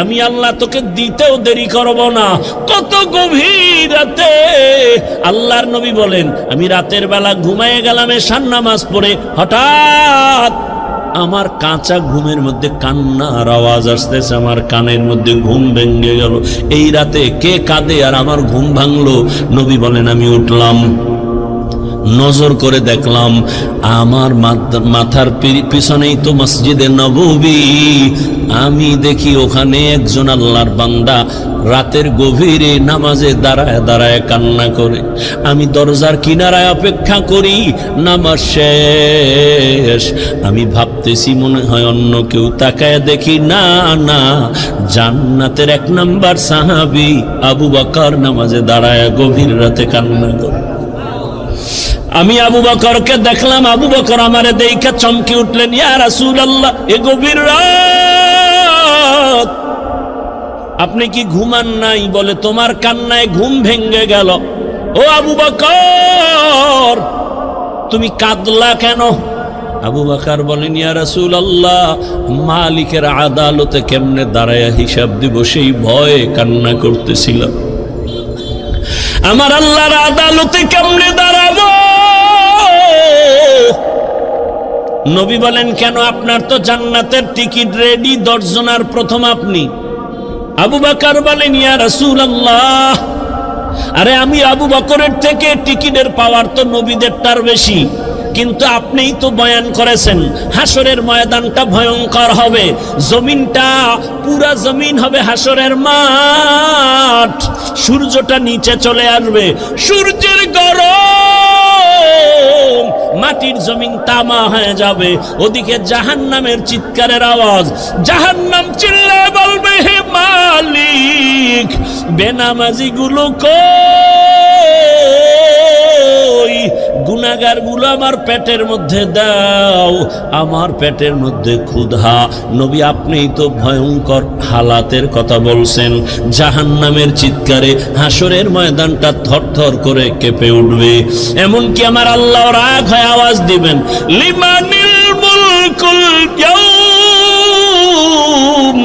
আমি আল্লাহ তোকে দিতেও দেরি করব না। কত গভীর রাতে আল্লাহর নবী বলেন আমি রাতের বেলা ঘুমায়ে গেলাম এশার নামাজ পড়ে, হঠাৎ আমার কাঁচা ঘুমের মধ্যে কান্নার আওয়াজ আসতেছে, আমার কানের মধ্যে ঘুম ভেঙে গেল। এই রাতে কে কাঁদে আর আমার ঘুম ভাঙলো? নবী বলেন আমি উঠলাম, নজর করে দেখলাম আমার মাথার পিছনেই তো মসজিদে নববী। আমি দেখি ওখানে একজন আল্লাহর বান্দা রাতের গভীরে নামাজে দাঁড়ায় দাঁড়ায় কান্না করে। আমি দরজার কিনারায় অপেক্ষা করি, নামাজ শেষ। আমি ভাবতেছি মনে হয় অন্য কেউ, তাকায় দেখি না না, জান্নাতের 1 নাম্বার সাহাবী আবু বকর নামাজে দাঁড়ায় গভীর রাতে কান্না করে। আমি আবু বকরকে দেখলাম, আবু বকর আমারে দেখে চমকে উঠলেন, ইয়া রাসূলুল্লাহ এ গভীর রাত আপনি কি ঘুমান নাই? বলে তোমার কান্নায় ঘুম ভেঙে গেল। ও আবু বকর তুমি কাঁদলা কেন? আবু বকর বলেন ইয়া রাসূলুল্লাহ মালিকের আদালতে কেমনে দাঁড়ায়া হিসাব দিব সেই ভয়ে কান্না করতেছিলাম। আমার আল্লাহর আদালতে কেমনে দাঁড়াবো? নবী বলেন কেন? আপনার তো জান্নাতের টিকিট রেডি, 10 জনের প্রথম আপনি। আবু বকর বলেন ইয়া রাসূলুল্লাহ আরে আমি আবু বকরের থেকে টিকিটের পাওয়ার তো নবীদেরটার বেশি, কিন্তু আপনিই তো বয়ান করেছেন হাসরের ময়দানটা ভয়ঙ্কর হবে, জমিনটা পুরা জমিন হবে হাসরের মাঠ, সূর্যটা নিচে চলে আসবে, সূর্যের গরম মাটির জমিন তামা হয়ে যাবে। ওদিকে জাহান্নামের চিৎকারের আওয়াজ, জাহান্নাম চিল্লায় বলবে, হে মালিক, বেনামাজি গুলো কই, গুনাহগার গুলো আমার পেটের মধ্যে দাও, আমার পেটের মধ্যে ক্ষুধা। নবী আপনিই তো ভয়ঙ্কর হালাতের কথা বলছেন। জাহান্নামের চিৎকারে হাসরের ময়দানটা থরথর করে কেঁপে উঠবে। এমনকি আমার আল্লাহ রাগ হয়ে আওয়াজ দিবেন, লিমানিল মুলকুল ইয়াউম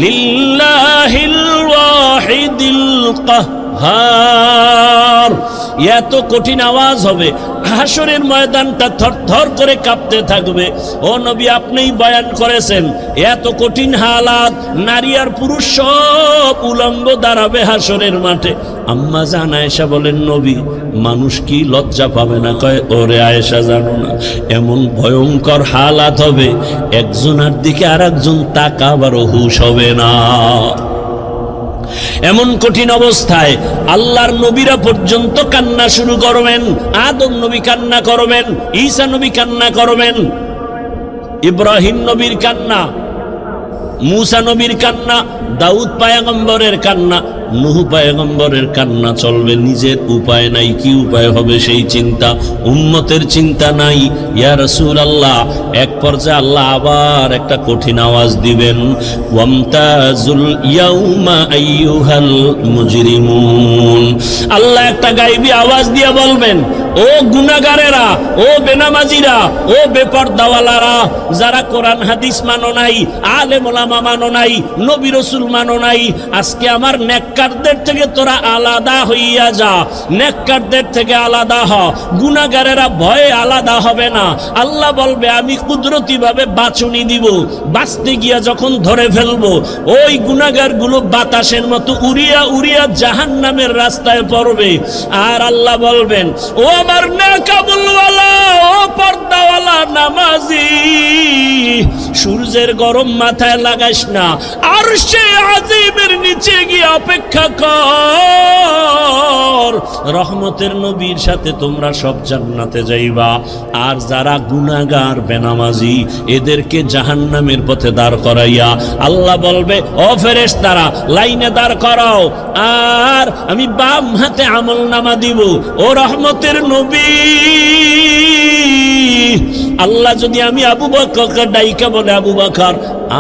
লিল্লাহিল ওয়াহিদিল কাহ্হার। এত কঠিন আওয়াজ হবে, হাসরের ময়দানটা থরথর করে কাঁপতে থাকবে। ও নবী আপনিই বয়ান করেছেন, এত কঠিন হালাত, নারী আর পুরুষ সব উলঙ্গ দাঁড়াবে হাসরের মাঠে। আম্মা জান আয়েশা বলেন, নবী মানুষ কি লজ্জা পাবে না? কয়, ওরে আয়েশা জানো না, এমন ভয়ঙ্কর হালাত হবে, একজনের দিকে আর একজন তাকাবারও হুঁশ হবে না। এমন কঠিন অবস্থায় আল্লাহর নবীরা পর্যন্ত কান্না শুরু করবেন। আদম নবী কান্না করবেন, ঈসা নবী কান্না করবেন, ইব্রাহিম নবীর কান্না, মুসা নবীর কান্না, দাউদ পয়গম্বরের কান্না, নূহ পয়গম্বরের কান্না চলবে। নিজের উপায় নাই, কি উপায় হবে সেই চিন্তা, উম্মতের চিন্তা নাই। ইয়া রাসূলুল্লাহ, এক পর্যায়ে আল্লাহ আবার একটা কঠিন আওয়াজ দিবেন, ওয়ামতাজুল ইয়াউমা আইয়ুহাল মুজরিমুন। আল্লাহ একটা গায়বী আওয়াজ দিয়ে বলবেন, ও গুনাহগারেরা, ও বেনামাজিরা, ও বেপরদাওয়ালারা, যারা কোরআন হাদিস মানো নাই, আলেম ওলামা মানো নাই, নবী রাসূল মানো নাই, আজকে আমার নেককারদের থেকে তোরা আলাদা হইয়া যা, নেককারদের থেকে আলাদা হ। গুনাহগারেরা ভয়ে আলাদা হবে না। আল্লাহ বলবে, আমি কুদরতি ভাবে বাছুনি দিব, বাঁচতে গিয়া যখন ধরে ফেলবো, ওই গুনাহগার গুলো বাতাসের মতো উড়িয়া উড়িয়া জাহান্নামের রাস্তায় পড়বে। আর আল্লাহ বলবেন, ও আমার নেকাবুলওয়ালা, ও পর্দাওয়ালা নামাজি, সূর্যের গরম মাথায় লাগাইস না, আরশে আজিমের নিচে গিয়ে অপেক্ষা কর, রহমতের নবীর সাথে তোমরা সব জান্নাতে যাইবা। আর যারা গুনাহগার বেনামাজি, এদেরকে জাহান্নামের পথে দাঁড় করাইয়া আল্লাহ বলবে, ও ফেরেশতারা লাইনে দাঁড় করাও, আর আমি বাম হাতে আমলনামা দিব। ও রহমতের নবী, আল্লাহ যদি আমি আবু বকরকে ডাইকা বলে, আবু বকর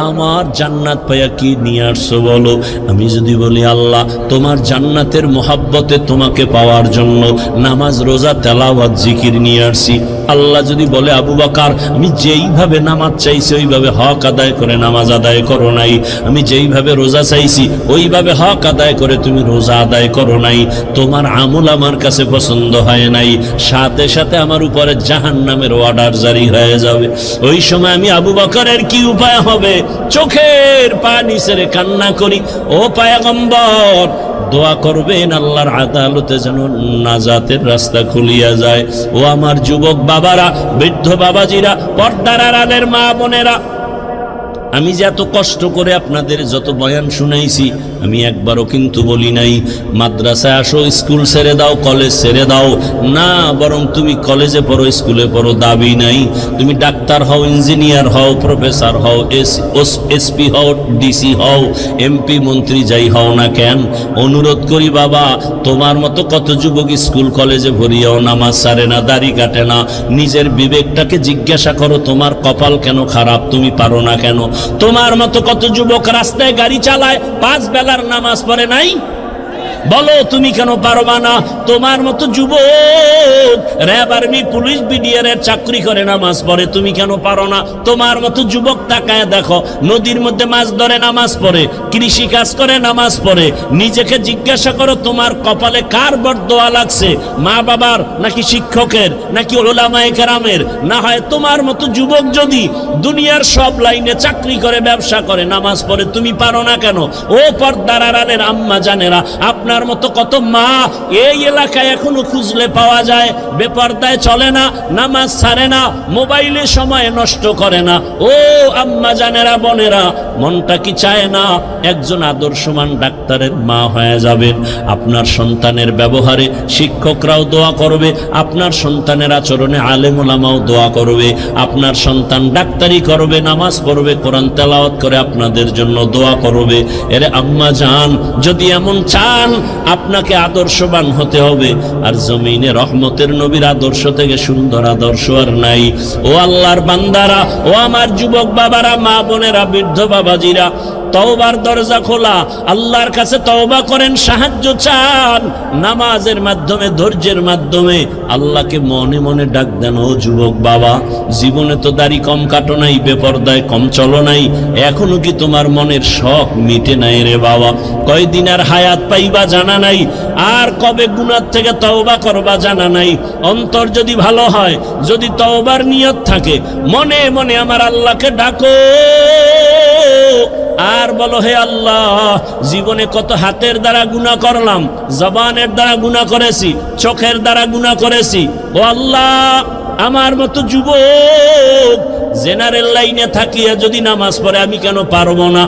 আমার জান্নাত পাইয়া কি নিয়ে আসছো বলো, আমি যদি বলি আল্লাহ তোমার জান্নাতের মোহাব্বতে তোমাকে পাওয়ার জন্য নামাজ রোজা তেলাওয়াত জিকির নিয়ে আসছি, আল্লাহ যদি বলে আবু বকর আমি যেইভাবে নামাজ চাইছি ওইভাবে হক আদায় করে নামাজ আদায় করো নাই, আমি যেইভাবে রোজা চাইছি ওইভাবে হক আদায় করে তুমি রোজা আদায় করো নাই, তোমার আমল আমার কাছে পছন্দ হয় নাই, সাথে সাথে আমার উপরে জাহান্নামের অর্ডার জারি হয়ে যাবে। ওই সময় আমি আবু বকরের কি উপায় হবে? চোখের পানি ছেড়ে কান্না করি, ও পয়গম্বর দোয়া করবেন আল্লাহর আদালতে যেন নাজাতের রাস্তা খুলিয়া যায়। ও আমার যুবক বাবারা, বৃদ্ধ বাবাজিরা, পর্দার আড়ালের মা বোনেরা, আমি যে এত কষ্ট করে আপনাদের যত বয়ান শুনাইছি, আমি একবারও কিন্তু বলি নাই মাদ্রাসায় আসো, স্কুল ছেড়ে দাও, কলেজ ছেড়ে দাও, না, বরং তুমি কলেজে পড়ো, স্কুলে পড়ো, দাবি নাই। তুমি ডাক্তার হও, ইঞ্জিনিয়ার হও, প্রফেসর হও, এসপি হও, ডিসি হও, এমপি মন্ত্রী যাই হও না কেন, অনুরোধ করি বাবা, তোমার মতো কত যুবক স্কুল কলেজে ভরিয়াও নামাজ ছাড়ে না, দাড়ি কাটে না। নিজের বিবেকটাকে জিজ্ঞাসা করো, তোমার কপাল কেন খারাপ, তুমি পারো না কেন? তোমার মতো কত যুবক রাস্তায় গাড়ি চালায়, 5 বেলার নামাজ পড়ে নাই, বলো তুমি কেন পারবা না? তোমার মতো যুবক র্যাব, আর্মি, পুলিশ, বিডিআর এর চাকরি করে নামাজ পড়ে, তুমি কেন পারো না? তোমার মতো যুবক তাকায় দেখো, নদীর মধ্যে মাছ ধরে নামাজ পড়ে, কৃষি কাজ করে নামাজ পড়ে। নিজেকে জিজ্ঞাসা করো, তোমার কপালে কার বরদোয়া লাগছে? মা বাবার, নাকি শিক্ষকের, নাকি উলামায়ে কেরামের? না হয় তোমার মতো যুবক যদি দুনিয়ার সব লাইনে চাকরি করে, ব্যবসা করে, নামাজ পড়ে, তুমি পারো না কেন? ও পর্দার আড়ালের আম্মা জানেরা, আপনার আপনার মতো কত মা এই এলাকায় এখনো খুঁজলে পাওয়া যায়, বেপরদায় চলে না, নামাজ ছাড়ে না, মোবাইলে সময় নষ্ট করে না। ও আম্মা জানেরা, বোনেরা, মনটা কি চায় না একজন আদর্শমান ডাক্তারের মা হয়ে যাবেন? আপনার সন্তানের ব্যবহারে শিক্ষকরাও দোয়া করবে, আপনার সন্তানের আচরণে আলেম ওলামাও দোয়া করবে, আপনার সন্তান ডাক্তারি করবে, নামাজ পড়বে, কোরআন তেলাওয়াত করে আপনাদের জন্য দোয়া করবে। এরে আম্মা জান, যদি এমন চান আপনাকে আদর্শবান হতে হবে। আর জমিনে রহমতের নবীর আদর্শ থেকে সুন্দর আদর্শ আর নাই। ও আল্লাহর বান্দারা, ও আমার যুবক বাবারা, মা বোনেরা, বৃদ্ধ বাবাজিরা, তওবার দরজা খোলা, আল্লাহর কাছে তওবা করেন, সাহায্য চান, নামাজের মাধ্যমে, ধৈর্যের মাধ্যমে আল্লাহকে মনে মনে ডাক দেন। ও যুবক বাবা, জীবনে তো দাড়ি কম কাটো নাই, বেপরদায় কম চলো নাই, এখনো কি তোমার মনের শখ মিটে নাই রে বাবা? কয়দিন আর হায়াত পাইবা জানা নাই, আর কবে গুনাহ থেকে তওবা করবা জানা নাই। অন্তর যদি ভালো হয়, যদি তওবার নিয়ত থাকে, মনে মনে আমার আল্লাহকে ডাকো আর বলো, হে আল্লাহ, জীবনে কত হাতের দ্বারা গুনাহ করলাম, জবানের দ্বারা গুনাহ করেছি, চোখের দ্বারা গুনাহ করেছি। ও আল্লাহ, আমার মতো যুবক জেনারেল লাইনে থাকিয়া যদি নামাজ পড়ে আমি কেন পারবো না?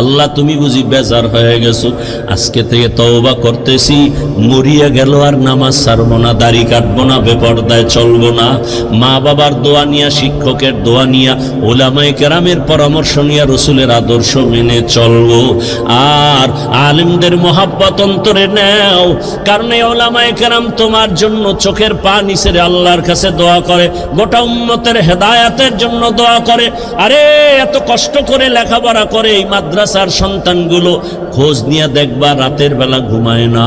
আল্লাহ, তুমি বুঝি বেজার হয়ে গেছো, আজকে থেকে তওবা করতেছি, মরিয়া গেল আর নামাজ ছাড়বো না, দাড়ি কাটবো না, বেপরদায় চলবো না। মা বাবার দোয়া নিয়া, শিক্ষকের দোয়া নিয়া, ওলামায়ে কেরামের পরামর্শ নিয়া রসুলের আদর্শ মেনে চলবো। আর আলেমদের মহাব্বত অন্তরে নেও, কারণ এই ওলামায়ে কেরাম তোমার জন্য চোখের পানি ছেড়ে আল্লাহর কাছে দোয়া করে, গোটা উম্মতের হেদায়াতের জন্য দোয়া করে। আরে এত কষ্ট করে লেখাপড়া করে এই মাদ্রাসার সন্তানগুলো, খোঁজ নিয়ে দেখবা রাতের বেলা ঘুমায় না,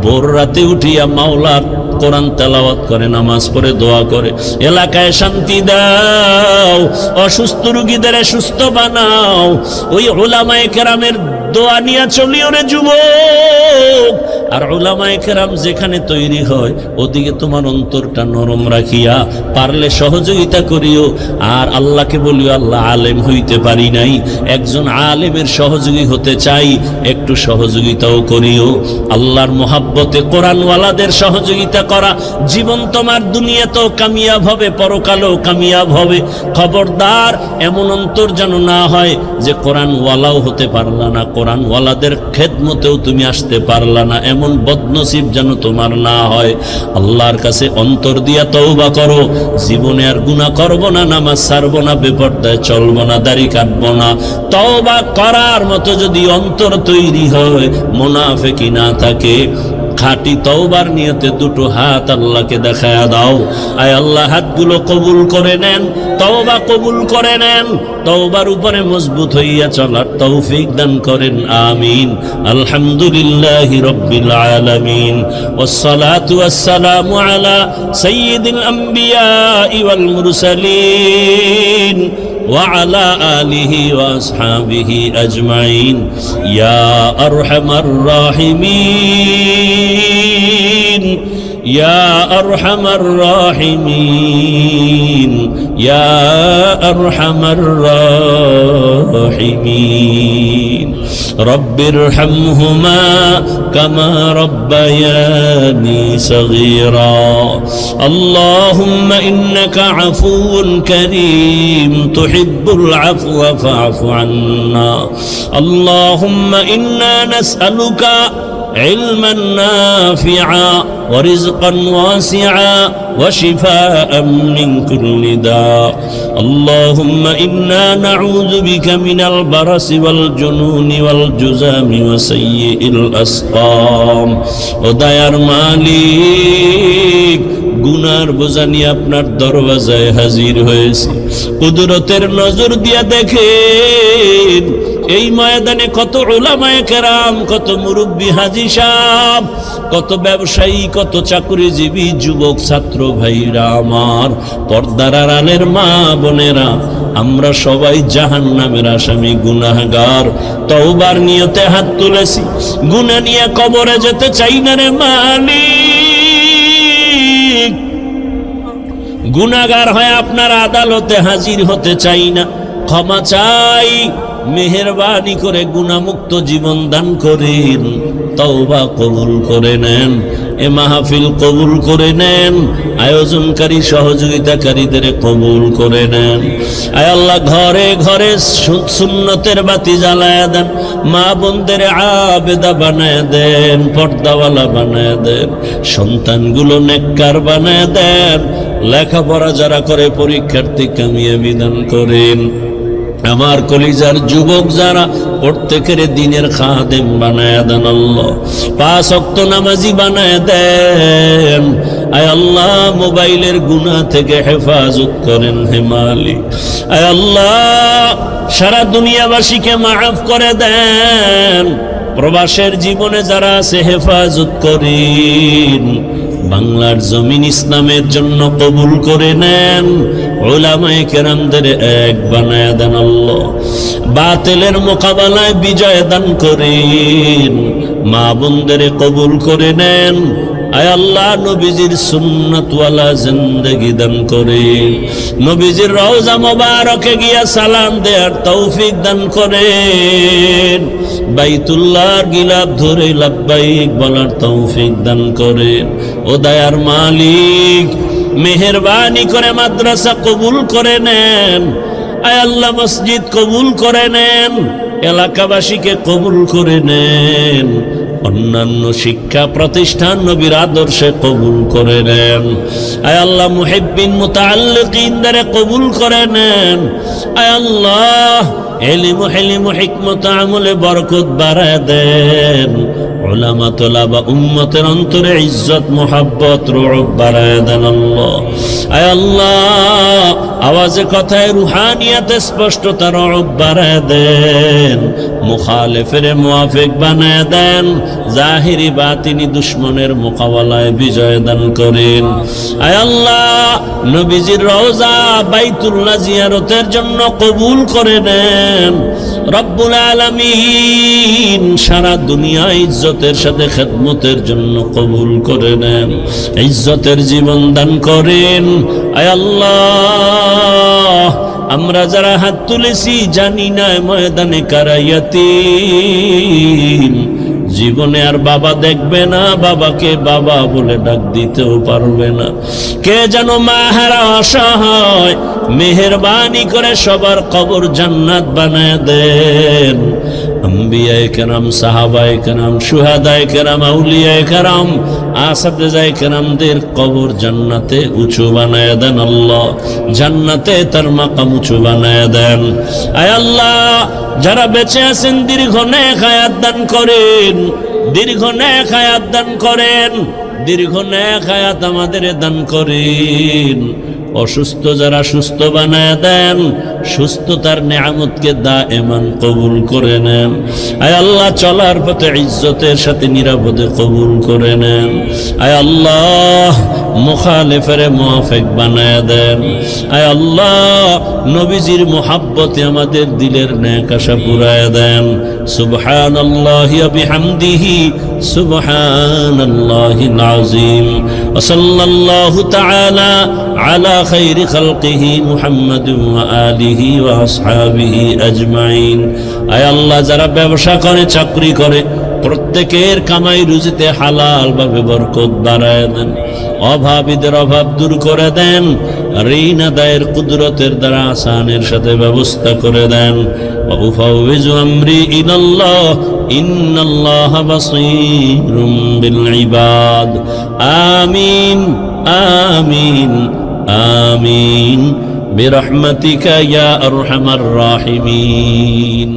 ভোর রাতে উঠিয়া মাওলার কোরআন তেলাওয়াত করে, নামাজ পড়ে, দোয়া করে। এলাকায় শান্তি দাও, অসুস্থ রোগীদের সুস্থ বানাও। ওই উলামায়ে কেরামের দোয়া নিয়ে চলিও রে যুবক। আর উলামায়ে কেরাম যেখানে তৈরি হয়, ওদিকে তোমার অন্তরটা নরম রাখিয়া পারলে সহযোগিতা করিও। আর আল্লাহকে বলিও, আল্লাহ, আলেম হইতে পারি নাই, একজন আলেমের সহযোগী হতে চাই, একটু সহযোগিতাও করিও। আল্লাহর মহাব্বতে কোরআনওয়ালাদের সহযোগিতা করা, জীবন তোমার দুনিয়াতেও কামিয়াব হবে, পরকালেও কামিয়াব হবে। খবরদার এমন অন্তর যেন না হয় যে কোরআনওয়ালাও হতে পারলা না, কোরআনওয়ালাদের খেদমতেও তুমি আসতে পারলা না, এমন বদনসিব যেন তোমার না হয়। আল্লাহর কাছে অন্তর দিয়া তওবা করো, জীবনে আর গুনাহ করব না, নামাজ ছাড়বো না, বেপরদায় চলবো না, দাড়ি কাটবো না। তওবা করার মতো যদি অন্তর তৈরি হয়, মুনাফিকি না থাকে, খাঁটি তওবার নিয়তে দুটো হাত আল্লাহকে দেখায়া দাও। আয় আল্লাহ, হাতগুলো কবুল করে নেন, তওবা কবুল করে নেন, তওবার উপরে মজবুত হইয়া চলার তৌফিক দান করেন, আমিন। আলহামদুলিল্লাহি রাব্বিল আলামিন, ওয়াসসালাতু ওয়াসসালামু আলা সাইয়্যিদিল আম্বিয়া ওয়াল মুরসালিন وعلى آله وأصحابه أجمعين يا أرحم الراحمين يا أرحم الراحمين يا أرحم الراحمين رب ارحمهما كما ربياني صغيرا اللهم إنك عفو كريم تحب العفو فاعف عنا اللهم إنا نسألك علما نافعا ورزقا واسعا وشفاء من كل داء اللهم إنا نعوذ بك من البرص والجنون والجذام وسيء الأسقام وديار مالك গুনার বোঝা নিয়ে আপনার দরওয়াজায় হাজির হয়েছি। কুদরতের নজর দিয়া দেখেন এই ময়দানে কত উলামায়ে কেরাম, কত মুরব্বী হাজী সাহেব, কত ব্যবসায়ী, কত চাকরিজীবী যুবক ছাত্র ভাইরা আমার, পর্দার আড়ালের মা বোনেরা, আমরা সবাই জাহান্নামের আসামি, গুনাহগার। তওবার নিয়তে হাত তুলেছি, গুনাহ নিয়ে কবরে যেতে চাই না রে মালিক। গুনাহগার হয়ে আপনার আদালতে হাজির হতে চাই না। ক্ষমা চাই, মেহেরবানি করে গুনাহমুক্ত জীবন দান করেন, তওবা কবুল করে নেন, এ মাহফিল কবুল করে নেন, আয়োজনকারী সহযোগিতাকারীদের কবুল করে নেন। আয় আল্লাহ, ঘরে ঘরে সুন্নতের বাতি জ্বালায়া দেন, মা বোনদের আবেদা বানায় দেন, পর্দাওয়ালা বানায় দেন, সন্তানগুলো নেককার বানায় দেন, লেখাপড়া যারা করে পরীক্ষার্থী কামিয়াবি দান করেন। আমার কলিজার যুবক যারা প্রত্যেকের দিনের খাদেম বানায় দেন আল্লাহ, 5 ওয়াক্ত নামাজি বানায় দেন। আয় আল্লাহ, মোবাইলের গুনাহ থেকে হেফাজত করেন হে মালিক। আয় আল্লাহ, সারা দুনিয়াবাসীকে মাফ করে দেন, প্রবাসের জীবনে যারা আছে হেফাজত করেন, বাংলার জমিন ইসলামের জন্য কবুল করে নেন, উলামায়ে কেরামদের এক বানায় দেন আল্লাহ, বাতিলের মোকাবেলায় বিজয় দান করেন, মা বোনদের কবুল করে নেন। আয় আল্লাহ, নবীজির সুন্নতওয়ালা জিন্দেগি দান করেন, নবীজির রওজা মোবারকে গিয়া সালাম দেওয়ার তৌফিক দান করেন, বাইতুল্লাহর গিলাফ ধরে লাব্বাইক বলার তৌফিক দান করেন। ও দয়ার মালিক, মেহেরবানি করে মাদ্রাসা কবুল করে নেন। আয় আল্লাহ, মসজিদ কবুল করে নেন, এলাকাবাসীকে কবুল করে নেন, অন্যান্য শিক্ষা প্রতিষ্ঠান নবীর আদর্শে কবুল করে নেন। আয় আল্লাহ, মুহিব্বিন মুতাআল্লিকিনদের কবুল করে নেন। আয় আল্লাহ, ইলম হিলম হিকমত আমলে বরকত বাড়ায় দেন, উলামা তোলাবা উম্মতের অন্তরে ইজ্জত মোহাব্বত রুউব বাড়ায় দেন আল্লাহ। আয় আল্লাহ, আওয়াজে কথায় রুহানিয়াতে স্পষ্টতা রুউব বাড়ায় দেন, মুখালিফের মুওয়াফিক বানায় দেন, জাহিরি বাতিনি দুশমনের মোকাবেলায় বিজয় দান করেন। আয় আল্লাহ, নবীজির রওজা বাইতুল্লাহ জিয়ারতের জন্য কবুল করে নেন। রব্বুল আলামিন, সারা দুনিয়া ইজ্জতের সাথে খেদমতের জন্য কবুল করে নেন, ইজ্জতের জীবন দান করেন। আয় আল্লাহ, আমরা যারা হাত তুলেছি জানি না ময়দানে কারা ইয়াতীম, জীবনে আর বাবা দেখবে না, বাবাকে বাবা বলে ডাক দিতেও পারবে না, কে যেন মাহারা অসহায়, মেহেরবানি করে সবার কবর জান্নাত বানায় দেন। আম্বিয়ায়ে কেরাম, সাহাবায়ে কেরাম, শুহাদায়ে কেরাম, আউলিয়ায়ে কেরাম, আসাদেজায়ে কেরামদের কবর জান্নাতে উঁচু বানায় দেন আল্লাহ, জান্নাতে তার মাকাম উঁচু বানায় দেন। আয় আল্লাহ, যারা বেঁচে আছেন দীর্ঘ নেক হায়াত দান করেন, দীর্ঘ নেক হায়াত দান করেন, দীর্ঘ নেক হায়াত আমাদের দান করেন। অসুস্থ যারা সুস্থ বানায় দেন, সুস্থতার নেয়ামতকে দায়েমান কবুল করে নেন। আয় আল্লাহ, চলার পথে ইজ্জতের সাথে নিরাপদে কবুল করে নেন। আয় আল্লাহ, মুখালিফের মুওয়াফিক বানায় দেন। আয় আল্লাহ, নবীজির মুহাব্বতে আমাদের দিলের নেক আশা পুরায় দেন। সুবহানাল্লাহি ওয়া বিহামদিহি, সুবহানাল্লাহিল আযীম। ওয়া সাল্লাল্লাহু তাআলা আলা খাইরি খালকিহি মুহাম্মাদিন ওয়া আলিহি ওয়া আসহাবিহি আজমাইন। আয় আল্লাহ, যারা ব্যবসা করে, চাকরি করে, প্রত্যেকের কামাই রুজিতে হালাল ভাবে বরকত বাড়ায় দেন, অভাবীদের অভাব দূর করে দেন, ঋণ আদায়ের কুদরতের দ্বারা আসানের সাথে ব্যবস্থা করে দেন। ওয়া উফাউযু আমরি ইলাল্লাহ, ইন্নাল্লাহা বাসীরুম বিল ইবাদ। আমিন আমিন আমিন বিরহমাতিকা ইয়া আরহামার রাহিমিন।